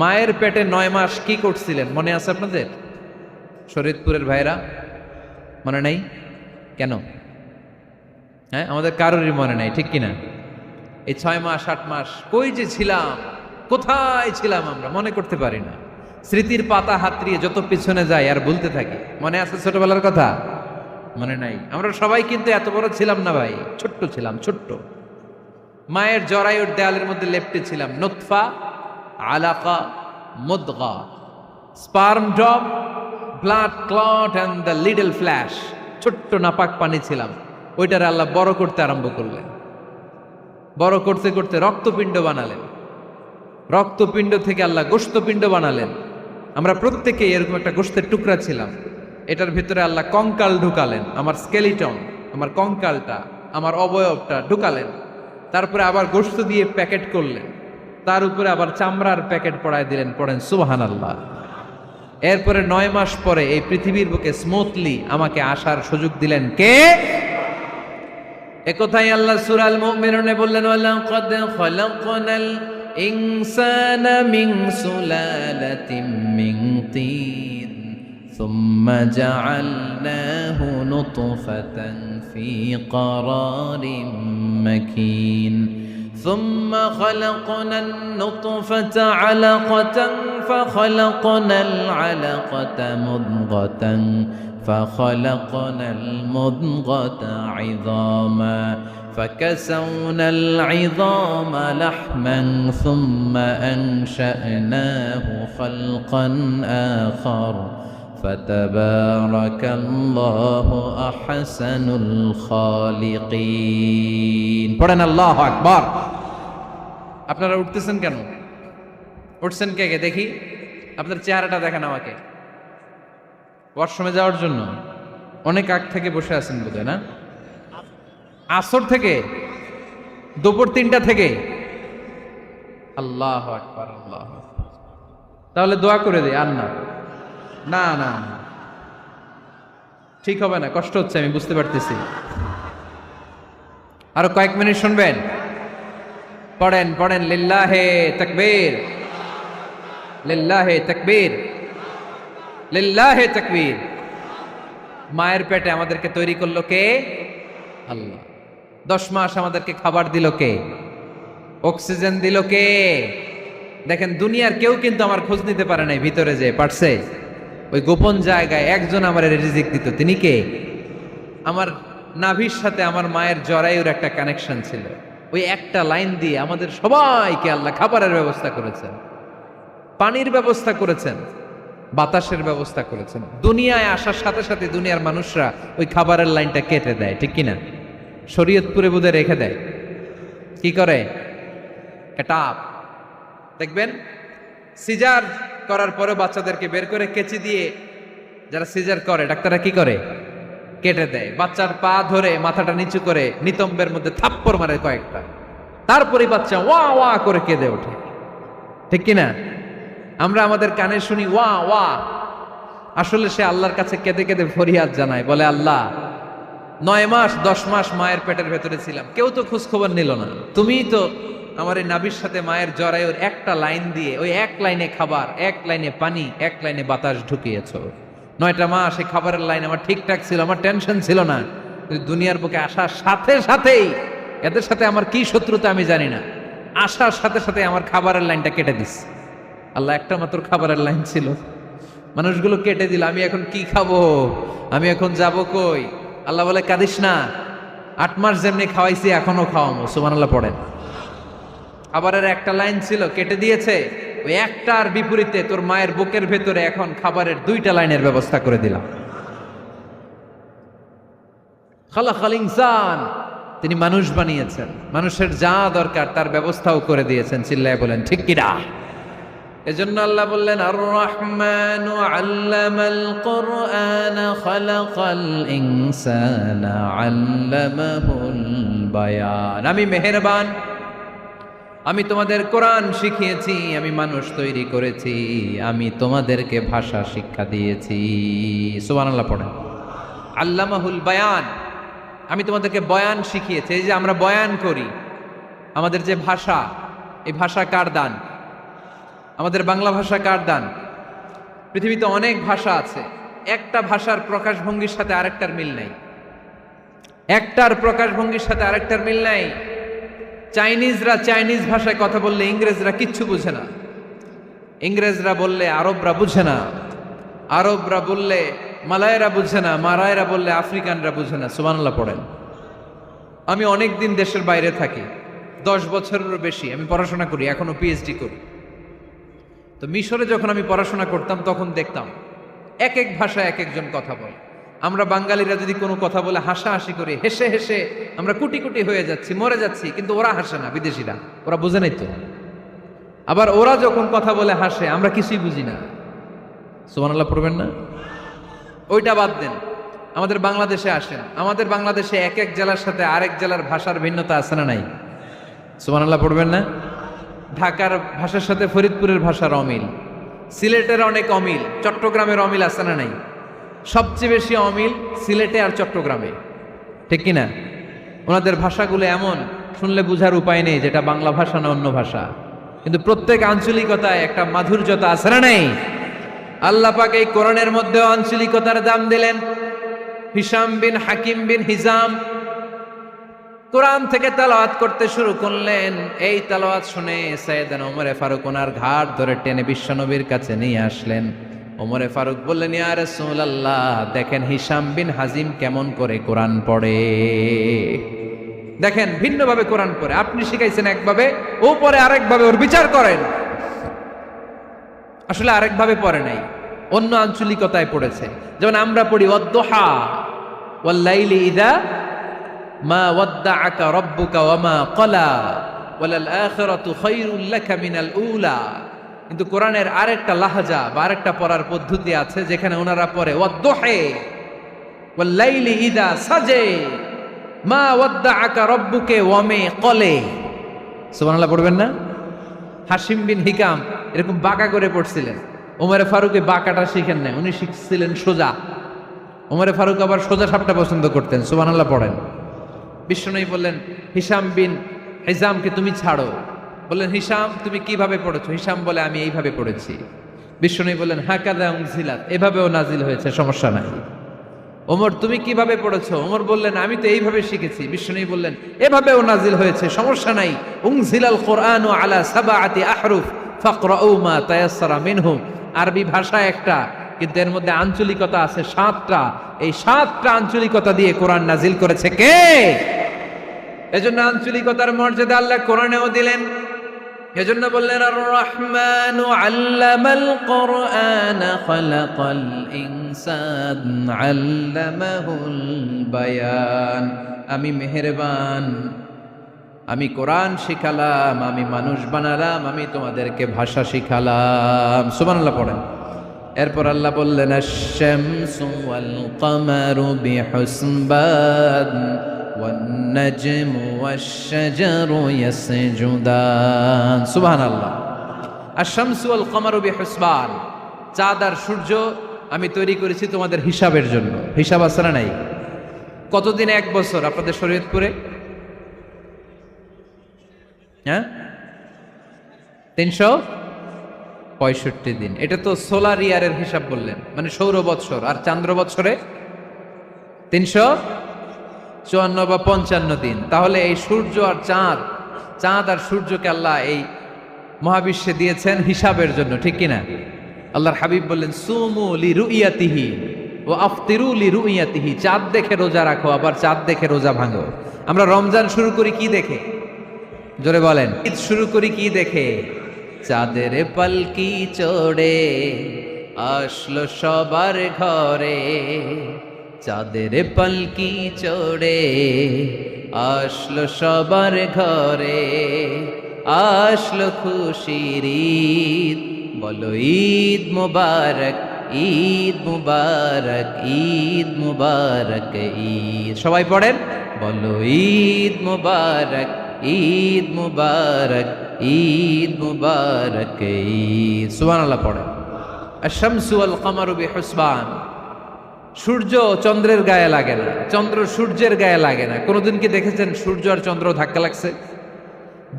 মায়ের পেটে 9 মাস কি করছিলেন মনে আছে আপনাদের? শরীয়তপুরের ভাইরা মনে নাই কেন? হ্যাঁ, আমাদের কারোরই মনে নাই, ঠিক কিনা? এই 6 মাস 8 মাস কই যে ছিলাম, কোথায় ছিলাম আমরা মনে করতে পারি না। স্মৃতির পাতা হাতড়িয়ে যত পিছনে যাই আর বলতে থাকি। মনে আছে ছোটবেলার কথা? মনে নাই। আমরা সবাই কিন্তু এত বড় ছিলাম না ভাই, ছোট্ট ছিলাম, ছোট্ট। মায়ের জরায়ুর দেয়ালের মধ্যে লেপ্টে ছিলাম। নুতফা, আলাকা, মুদগা, sperm drop, blood clot and the little flesh. ছোট্ট নাপাক পানি ছিলাম। ওইটারে আল্লাহ বড় করতে আরম্ভ করলেন। বড় করতে করতে রক্তপিণ্ড বানালেন। রক্তপিণ্ড থেকে আল্লাহ গোশতপিণ্ড বানালেন। আমরা প্রত্যেকেই এরকম একটা গোশতের টুকরা ছিলাম। এটার ভিতরে আল্লাহ কঙ্কাল ঢুকালেন, আমার স্কেলিটন, আমার কঙ্কালটা, আমার অবয়বটা ঢুকালেন। তারপরে আবার গোশত দিয়ে প্যাকেট করলেন, তার উপরে আবার চামড়ার প্যাকেট পড়ায় দিলেন। পড়েন সুবহানাল্লাহ। এরপরে 9 মাস পরে এই পৃথিবীর বুকে স্মুথলি আমাকে আসার সুযোগ দিলেন কে? একথাই আল্লাহ সূরা আল মুমিনুনে বললেন, ওয়ালাকাদ খালাকনাল ইনসানা মিন সুলালাতিন মিন তিন সুম্মা জাআলনাহু নুতফাতান ফি ক্বারারিন মাকিন ثم خلقنا النطفة علقة فخلقنا العلقة مضغة فخلقنا المضغة عظاما فكسونا العظام لحما ثم أنشأناه خلقا آخر ফাতাবারাকাল্লাহু আহসানুল খালিকিন। পড়েন আল্লাহু আকবার। আপনারা উঠতেছেন কেন? উঠছেন কে কে দেখি? আপনার চেহারাটা দেখেন আমাকে। ওয়াশরুমে যাওয়ার জন্য অনেক আগ থেকে বসে আছেন বোধহয়, না? আসর থেকে, দুপুর 3টা থেকে। আল্লাহু আকবার, আল্লাহু আকবার। তাহলে দোয়া করে দেই। আর না না না, ঠিক হবে না, কষ্ট হচ্ছে, আমি বুঝতে পারতেছি। আরো কয়েক মিনিট শুনবেন? পড়েন পড়েন, লিল্লাহে তাকবীর, লিল্লাহে তাকবীর, লিল্লাহে তাকবীর। মায়ের পেটে আমাদেরকে তৈরি করলো কে? আল্লাহ। 10 মাস আমাদেরকে খাবার দিল কে? অক্সিজেন দিল কে? দেখেন, দুনিয়ার কেউ কিন্তু আমার খোঁজ নিতে পারে নাই ভিতরে, যে পারছে ওই গোপন জায়গায় একজন আমার রিজিক দিত। তিনি কে? আমার নাভির সাথে আমার মায়ের জরায়ুর একটা কানেকশন ছিল। ওই একটা লাইন দিয়ে আমাদের সবাইকে আল্লাহ খাবারের ব্যবস্থা করেছেন, পানির ব্যবস্থা করেছেন, বাতাসের ব্যবস্থা করেছেন। দুনিয়ায় আসার সাথে সাথে দুনিয়ার মানুষরা ওই খাবারের লাইনটা কেটে দেয়, ঠিক কিনা? শরীয়তপুরে বোধে রেখে দেয়। কি করে? কাটাপ। দেখবেন সিজার করার পরে বাচ্চাদেরকে বের করে কেচি দিয়ে, যারা সিজার করে ডাক্তাররা কি করে? কেটে দেয়। বাচ্চার পা ধরে মাথাটা নিচু করে নিতম্বের মধ্যে থাপ্পড় মারে কয়েকটা, তারপরে বাচ্চা ওয়া ওয়া করে কেঁদে ওঠে, ঠিক কিনা? আমরা আমাদের কানে শুনি ওয়া ওয়া, আসলে সে আল্লাহর কাছে কেঁদে কেঁদে ফরিয়াদ জানায়, বলে আল্লাহ 9 মাস 10 মাস মায়ের পেটের ভেতরে ছিলাম, কেউ তো খোঁজ খবর নিল না, তুমিই তো আমার এই নাভির সাথে মায়ের জরায়ুর একটা লাইন দিয়ে, ওই এক লাইনে খাবার, এক লাইনে পানি, এক লাইনে বাতাস ঢুকিয়েছো। 9টা মাস এই খাবারের লাইন আমার ঠিকঠাক ছিল, আমার টেনশন ছিল না। দুনিয়ার বুকে আসার সাথে সাথেই, এদের সাথে আমার কি শত্রুতা আমি জানি না, আসার সাথে সাথে আমার খাবারের লাইনটা কেটে দিস। আল্লাহ একটা মাত্র খাবারের লাইন ছিল, মানুষগুলো কেটে দিল। আমি এখন কি খাবো? আমি এখন যাব কই? আল্লাহ বলে কাঁদিস না, 8 মাস যেমনি খাওয়াইছি এখনো খাওয়াবো। সুবহানাল্লাহ পড়েন। খাবারের একটা লাইন ছিল, কেটে দিয়েছে। ওই একটার বিপরীতে তোর মায়ের বুকের ভেতরে এখন খাবারের 2টা লাইনের ব্যবস্থা করে দিলাম। খালাকাল ইনসান, তিনি মানুষ বানিয়েছেন, মানুষের যা দরকার তার ব্যবস্থাও করে দিয়েছেন। চিল্লায় বলেন ঠিক কিনা? এজন্য আল্লাহ বললেন আর রহমানু আল্লামাল কুরআন খালাকাল ইনসানা আল্লামাহুল বায়ান। আমি মেহেরবান, আমি তোমাদের কোরআন শিখিয়েছি, আমি মানুষ তৈরি করেছি, আমি তোমাদেরকে ভাষা শিক্ষা দিয়েছি। সুবহানাল্লাহ পড়েন। আল্লামাহুল বায়ান, আমি তোমাদেরকে বয়ান শিখিয়েছি। এই যে আমরা বয়ান করি, আমাদের যে ভাষা, এই ভাষা কার দান? আমাদের বাংলা ভাষা কার দান? পৃথিবীতে অনেক ভাষা আছে, একটা ভাষার প্রকাশভঙ্গির সাথে আরেকটার মিল নাই, একটার প্রকাশভঙ্গির সাথে আরেকটার মিল নাই। চাইনিজরা চাইনিজ ভাষায় কথা বললে ইংরেজরা কিচ্ছু বুঝে না, ইংরেজরা বললে আরবরা বুঝে না, আরবরা বললে মালায়রা বুঝে না, মারায়রা বললে আফ্রিকানরা বুঝে না। সুবহানাল্লাহ পড়েন। আমি অনেক দিন দেশের বাইরে থাকি, 10 বছরেরও বেশি আমি পড়াশোনা করি, এখনো পিএইচডি করি। তো মিশরে যখন আমি পড়াশোনা করতাম তখন দেখতাম এক এক ভাষায় এক একজন কথা বলে। আমরা বাঙালিরা যদি কোনো কথা বলে হাসাহাসি করি, হেসে হেসে আমরা কুটি কুটি হয়ে যাচ্ছি, মরে যাচ্ছি, কিন্তু ওরা হাসে না, বিদেশিরা, ওরা বুঝে নাই তো। আবার ওরা যখন কথা বলে হাসে, আমরা কিছুই বুঝি না। সুবহানাল্লাহ পড়বেন না? ওইটা বাদ দেন, আমাদের বাংলাদেশে আসেন, আমাদের বাংলাদেশে এক এক জেলার সাথে আরেক জেলার ভাষার ভিন্নতা আছে না নাই? সুবহানাল্লাহ পড়বেন না? ঢাকার ভাষার সাথে ফরিদপুরের ভাষার অমিল, সিলেটের অনেক অমিল, চট্টগ্রামের অমিল আছে না নাই? সবচেয়ে বেশি অমিল সিলেটে আর চট্টগ্রামে, ঠিক কিনা? ওনাদের ভাষাগুলো এমন, শুনলে বুঝার উপায় নেই যেটা বাংলা ভাষা না অন্য ভাষা, কিন্তু প্রত্যেক আঞ্চলিকতায় একটা মাধুর্যতা আছে না নাই? আল্লাহ পাক এই কোরআনের মধ্যে আঞ্চলিকতার দাম দিলেন। হিশাম বিন হাকিম বিন হিজাম কোরআন থেকে তেলাওয়াত করতে শুরু করলেন। এই তেলাওয়াত শুনে সাইয়েদনা ওমরে ফারুক ওনার ঘাট ধরে টেনে বিশ্বনবীর কাছে নিয়ে আসলেন। ওমরে ফারুক বললেন, ইয়া রাসূলুল্লাহ, দেখেন হিশাম বিন হাজিম কেমন করে কোরআন পড়ে, দেখেন ভিন্নভাবে কোরআন পড়ে। আপনি শিখাইছেন একভাবে, ও পড়ে আরেকভাবে, ওর বিচার করেন। আসলে আরেকভাবে পড়ে নাই, ও অন্য আঞ্চলিকতায় পড়েছে। যেমন আমরা পড়ি ওয়াদ-দুহা ওয়াল লাইলি ইযা মা ওয়াদ্দাআকা রাব্বুকা ওয়া মা ক্বালা ওয়ালাল আখিরাতু খায়রুল লাকা মিনাল উলা। কিন্তু কোরআনের আরেকটা লাহাজা বা আরেকটা পড়ার পদ্ধতি আছে যেখানে ওনারা পড়ে ওয়াদ-দুহা ওয়াল লাইলি ইযা সাজে মা ওয়াদ্দাআকা রাব্বুকা ওয়া মা ক্বালা। সুবহানাল্লাহ পড়বেন না? হাশিম বিন হিকাম এরকম বাঁকা করে পড়ছিলেন। ওমরে ফারুক বাঁকাটা শিখেন না, উনি শিখছিলেন সোজা। ওমরে ফারুক আবার সোজা সাপটা পছন্দ করতেন। সুবহানাল্লাহ পড়েন। বিশ্বনবী বললেন হিশাম বিন হিজামকে তুমি ছাড়ো। বললেন হিশাম তুমি কিভাবে পড়েছো? হিশাম বলে আমি এইভাবে পড়েছি। বিশ্বনবী বললেন হাকাযা উনজিলাত, এভাবেও নাজিল হয়েছে, সমস্যা নাই। ওমর তুমি কিভাবে পড়েছো? ওমর বললেন আমি তো এইভাবে শিখেছি। বিশ্বনবী বললেন এভাবেও নাজিল হয়েছে, সমস্যা নাই। উনজিলাল কুরআনু আলা সাবআতি আহরুফ ফাকরাউ মা তায়াসসারা মিনহু। আরবি ভাষা একটা, কিন্তু এর মধ্যে আঞ্চলিকতা আছে 7টা। এই 7টা আঞ্চলিকতা দিয়ে কোরআন নাজিল করেছে কে? এজন্য আঞ্চলিকতার মর্যাদা আল্লাহ কোরআনেও দিলেন। এজন্য বললেন আর রহমানু আল্লামাল কোরআন খালাকাল ইনসান আল্লামাহুল বায়ান। আমি মেহেরবান, আমি কোরআন শিখালাম, আমি মানুষ বানালাম, আমি তোমাদেরকে ভাষা শিখালাম। সুবহানাল্লাহ পড়েন। এরপর আল্লাহ বললেন আশ-শামসু ওয়াল কামারু বিহুসবান ওয়ান নাজমু ওয়াশ-শাজারু ইয়াসজুদান। সুবহানাল্লাহ। আশ-শামসু ওয়াল কামারু বিহুসবান, চাঁদ আর সূর্য আমি তৈরি করেছি তোমাদের হিসাবের জন্য। হিসাব আছে না নাই? কতদিন এক বছর আপনাদের শরীয়তপুরে? হ্যাঁ, 365 দিন। এটা তো সোলার ইয়ারের হিসাব বললেন, মানে সৌর বৎসর। আর চান্দ্র বৎসরে 354 বা 55 দিন। তাহলে এই সূর্য আর চাঁদ, চাঁদ আর সূর্যকে আল্লাহ এই মহাবিশ্বে দিয়েছেন হিসাবের জন্য, ঠিক কিনা? আল্লাহর হাবিব বললেন সুমু লিরুইয়াতিহি ওয়া আফতিরু লিরুইয়াতিহি। চাঁদ দেখে রোজা রাখো, আবার চাঁদ দেখে রোজা ভাঙো। আমরা রমজান শুরু করি কি দেখে? জোরে বলেন। ঈদ শুরু করি কি দেখে? চাঁদের পালকি চড়ে আসলো সবার ঘরে, চাঁদের পালকি চড়ে আসলো সবার ঘরে, আসলো খুশির ঈদ, বলো ঈদ মুবারক, ঈদ মুবারক, ঈদ মুবারক ঈদ। সবাই পড়েন, বলো ঈদ মুবারক, ঈদ মুবারক, ঈদ মুবারক ঈদ। সুবহানাল্লাহ পড়েন। আশ-শামসু ওয়াল কামারু বিহুসবান। সূর্য চন্দ্রের গায়ে লাগে না, চন্দ্র সূর্যের গায়ে লাগে না। কোনোদিন কি দেখেছেন সূর্য আর চন্দ্র ধাক্কা লাগছে?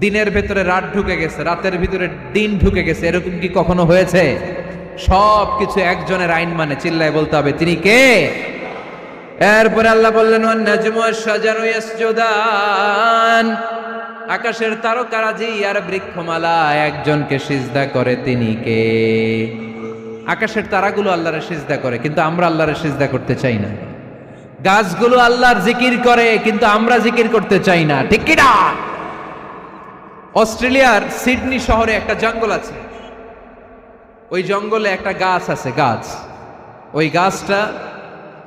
দিনের ভেতরে রাত ঢুকে গেছে, রাতের ভিতরে দিন ঢুকে গেছে, এরকম কি কখনো হয়েছে? সব কিছু একজনের আইন মানে, চিল্লায় বলতে হবে তিনি কে? এরপরে আল্লাহ বললেন ওয়ান নাজমু ওয়াশ-শাজারু ইয়াসজুদান। আকাশের তারকারাজি আর বৃক্ষমালা একজনকে সিজদা করে, তিনি কে? আকাশের তারাগুলো আল্লাহরে সিজদা করে, কিন্তু আমরা আল্লাহরে সিজদা করতে চাই না। গাছগুলো আল্লাহর জিকির করে, কিন্তু আমরা জিকির করতে চাই না, ঠিক কি না? অস্ট্রেলিয়ার সিডনি শহরে একটা জঙ্গল আছে। ওই জঙ্গলে একটা গাছ আছে, গাছ। ওই গাছটা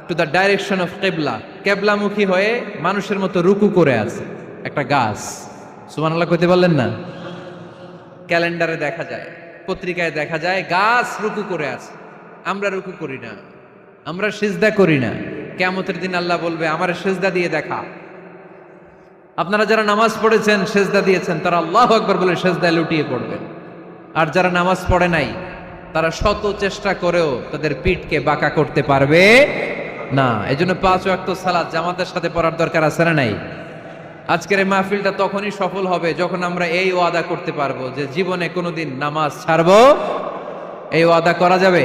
টু দ্য ডাইরেকশন অফ কেবলা, কেবলামুখী হয়ে মানুষের মতো রুকু করে আছে একটা গাছ। সুবহানাল্লাহ কইতে বললেন না? ক্যালেন্ডারে দেখা যায়, পত্রিকায় দেখা যায় গাছ রুকু করে আছে। আমরা রুকু করি না, আমরা সিজদা করি না। কিয়ামতের দিন আল্লাহ বলবে আমারে সিজদা দিয়ে দেখা। আপনারা যারা নামাজ পড়েছেন, সিজদা দিয়েছেন, তারা আল্লাহু আকবার বলে সিজদায় লুটিয়ে পড়বেন। আর যারা নামাজ পড়ে নাই, তারা শত চেষ্টা করেও তাদের পিঠকে বাঁকা করতে পারবে না। এজন্য 5 ওয়াক্ত সালাত জামাতের সাথে পড়ার দরকার আছে না নাই? আজকের এই মাহফিলটা তখনই সফল হবে যখন আমরা এই ওয়াদা করতে পারবো যে জীবনে কোনোদিন নামাজ ছাড়বো। এই ওয়াদা করা যাবে?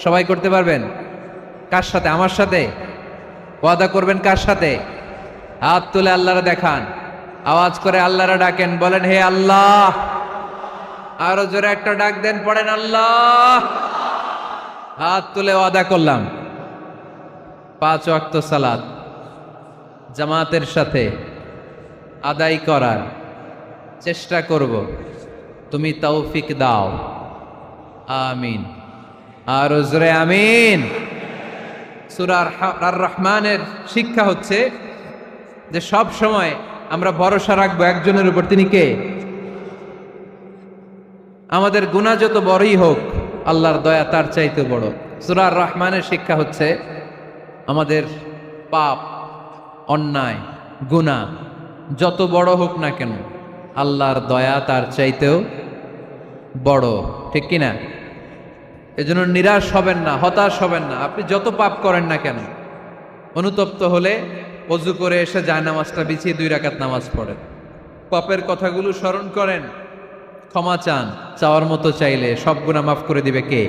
সবাই করতে পারবেন? কার সাথে? আমার সাথে ওয়াদা করবেন। কার সাথে? হাত তুলে আল্লাহরে দেখান, আওয়াজ করে আল্লাহরে ডাকেন, বলেন হে আল্লাহ। আরো জোরে একটা ডাক দেন, পড়েন আল্লাহ। হাত তুলে ওয়াদা করলাম 5 ওয়াক্ত সালাত জামাতের সাথে আদায় করার চেষ্টা করব, তুমি তৌফিক দাও, আমিন। আর জোরে আমিন। সূরা আর রহমানের শিক্ষা হচ্ছে যে সব সময় আমরা ভরসা রাখবো একজনের উপর, তিনি কে? আমাদের গুনাহ যত বড়ই হোক, আল্লাহর দয়া তার চাইতে বড়। সূরা আর রহমানের শিক্ষা হচ্ছে আমাদের পাপ, অন্যায়, গুনাহ যত বড় হোক না কেন, আল্লাহর দয়া তার চাইতেও বড়, ঠিক কিনা? এজন্য নিরাশ হবেন না, হতাশ হবেন না। আপনি যত পাপ করেন না কেন, অনুতপ্ত হলে ওযু করে এসে জায়নামাজটা বিছিয়ে 2 রাকাত নামাজ পড়েন, পাপের কথাগুলো স্মরণ করেন, ক্ষমা চান। চাওয়ার মতো চাইলে সব গুনাহ মাফ করে দিবে কে?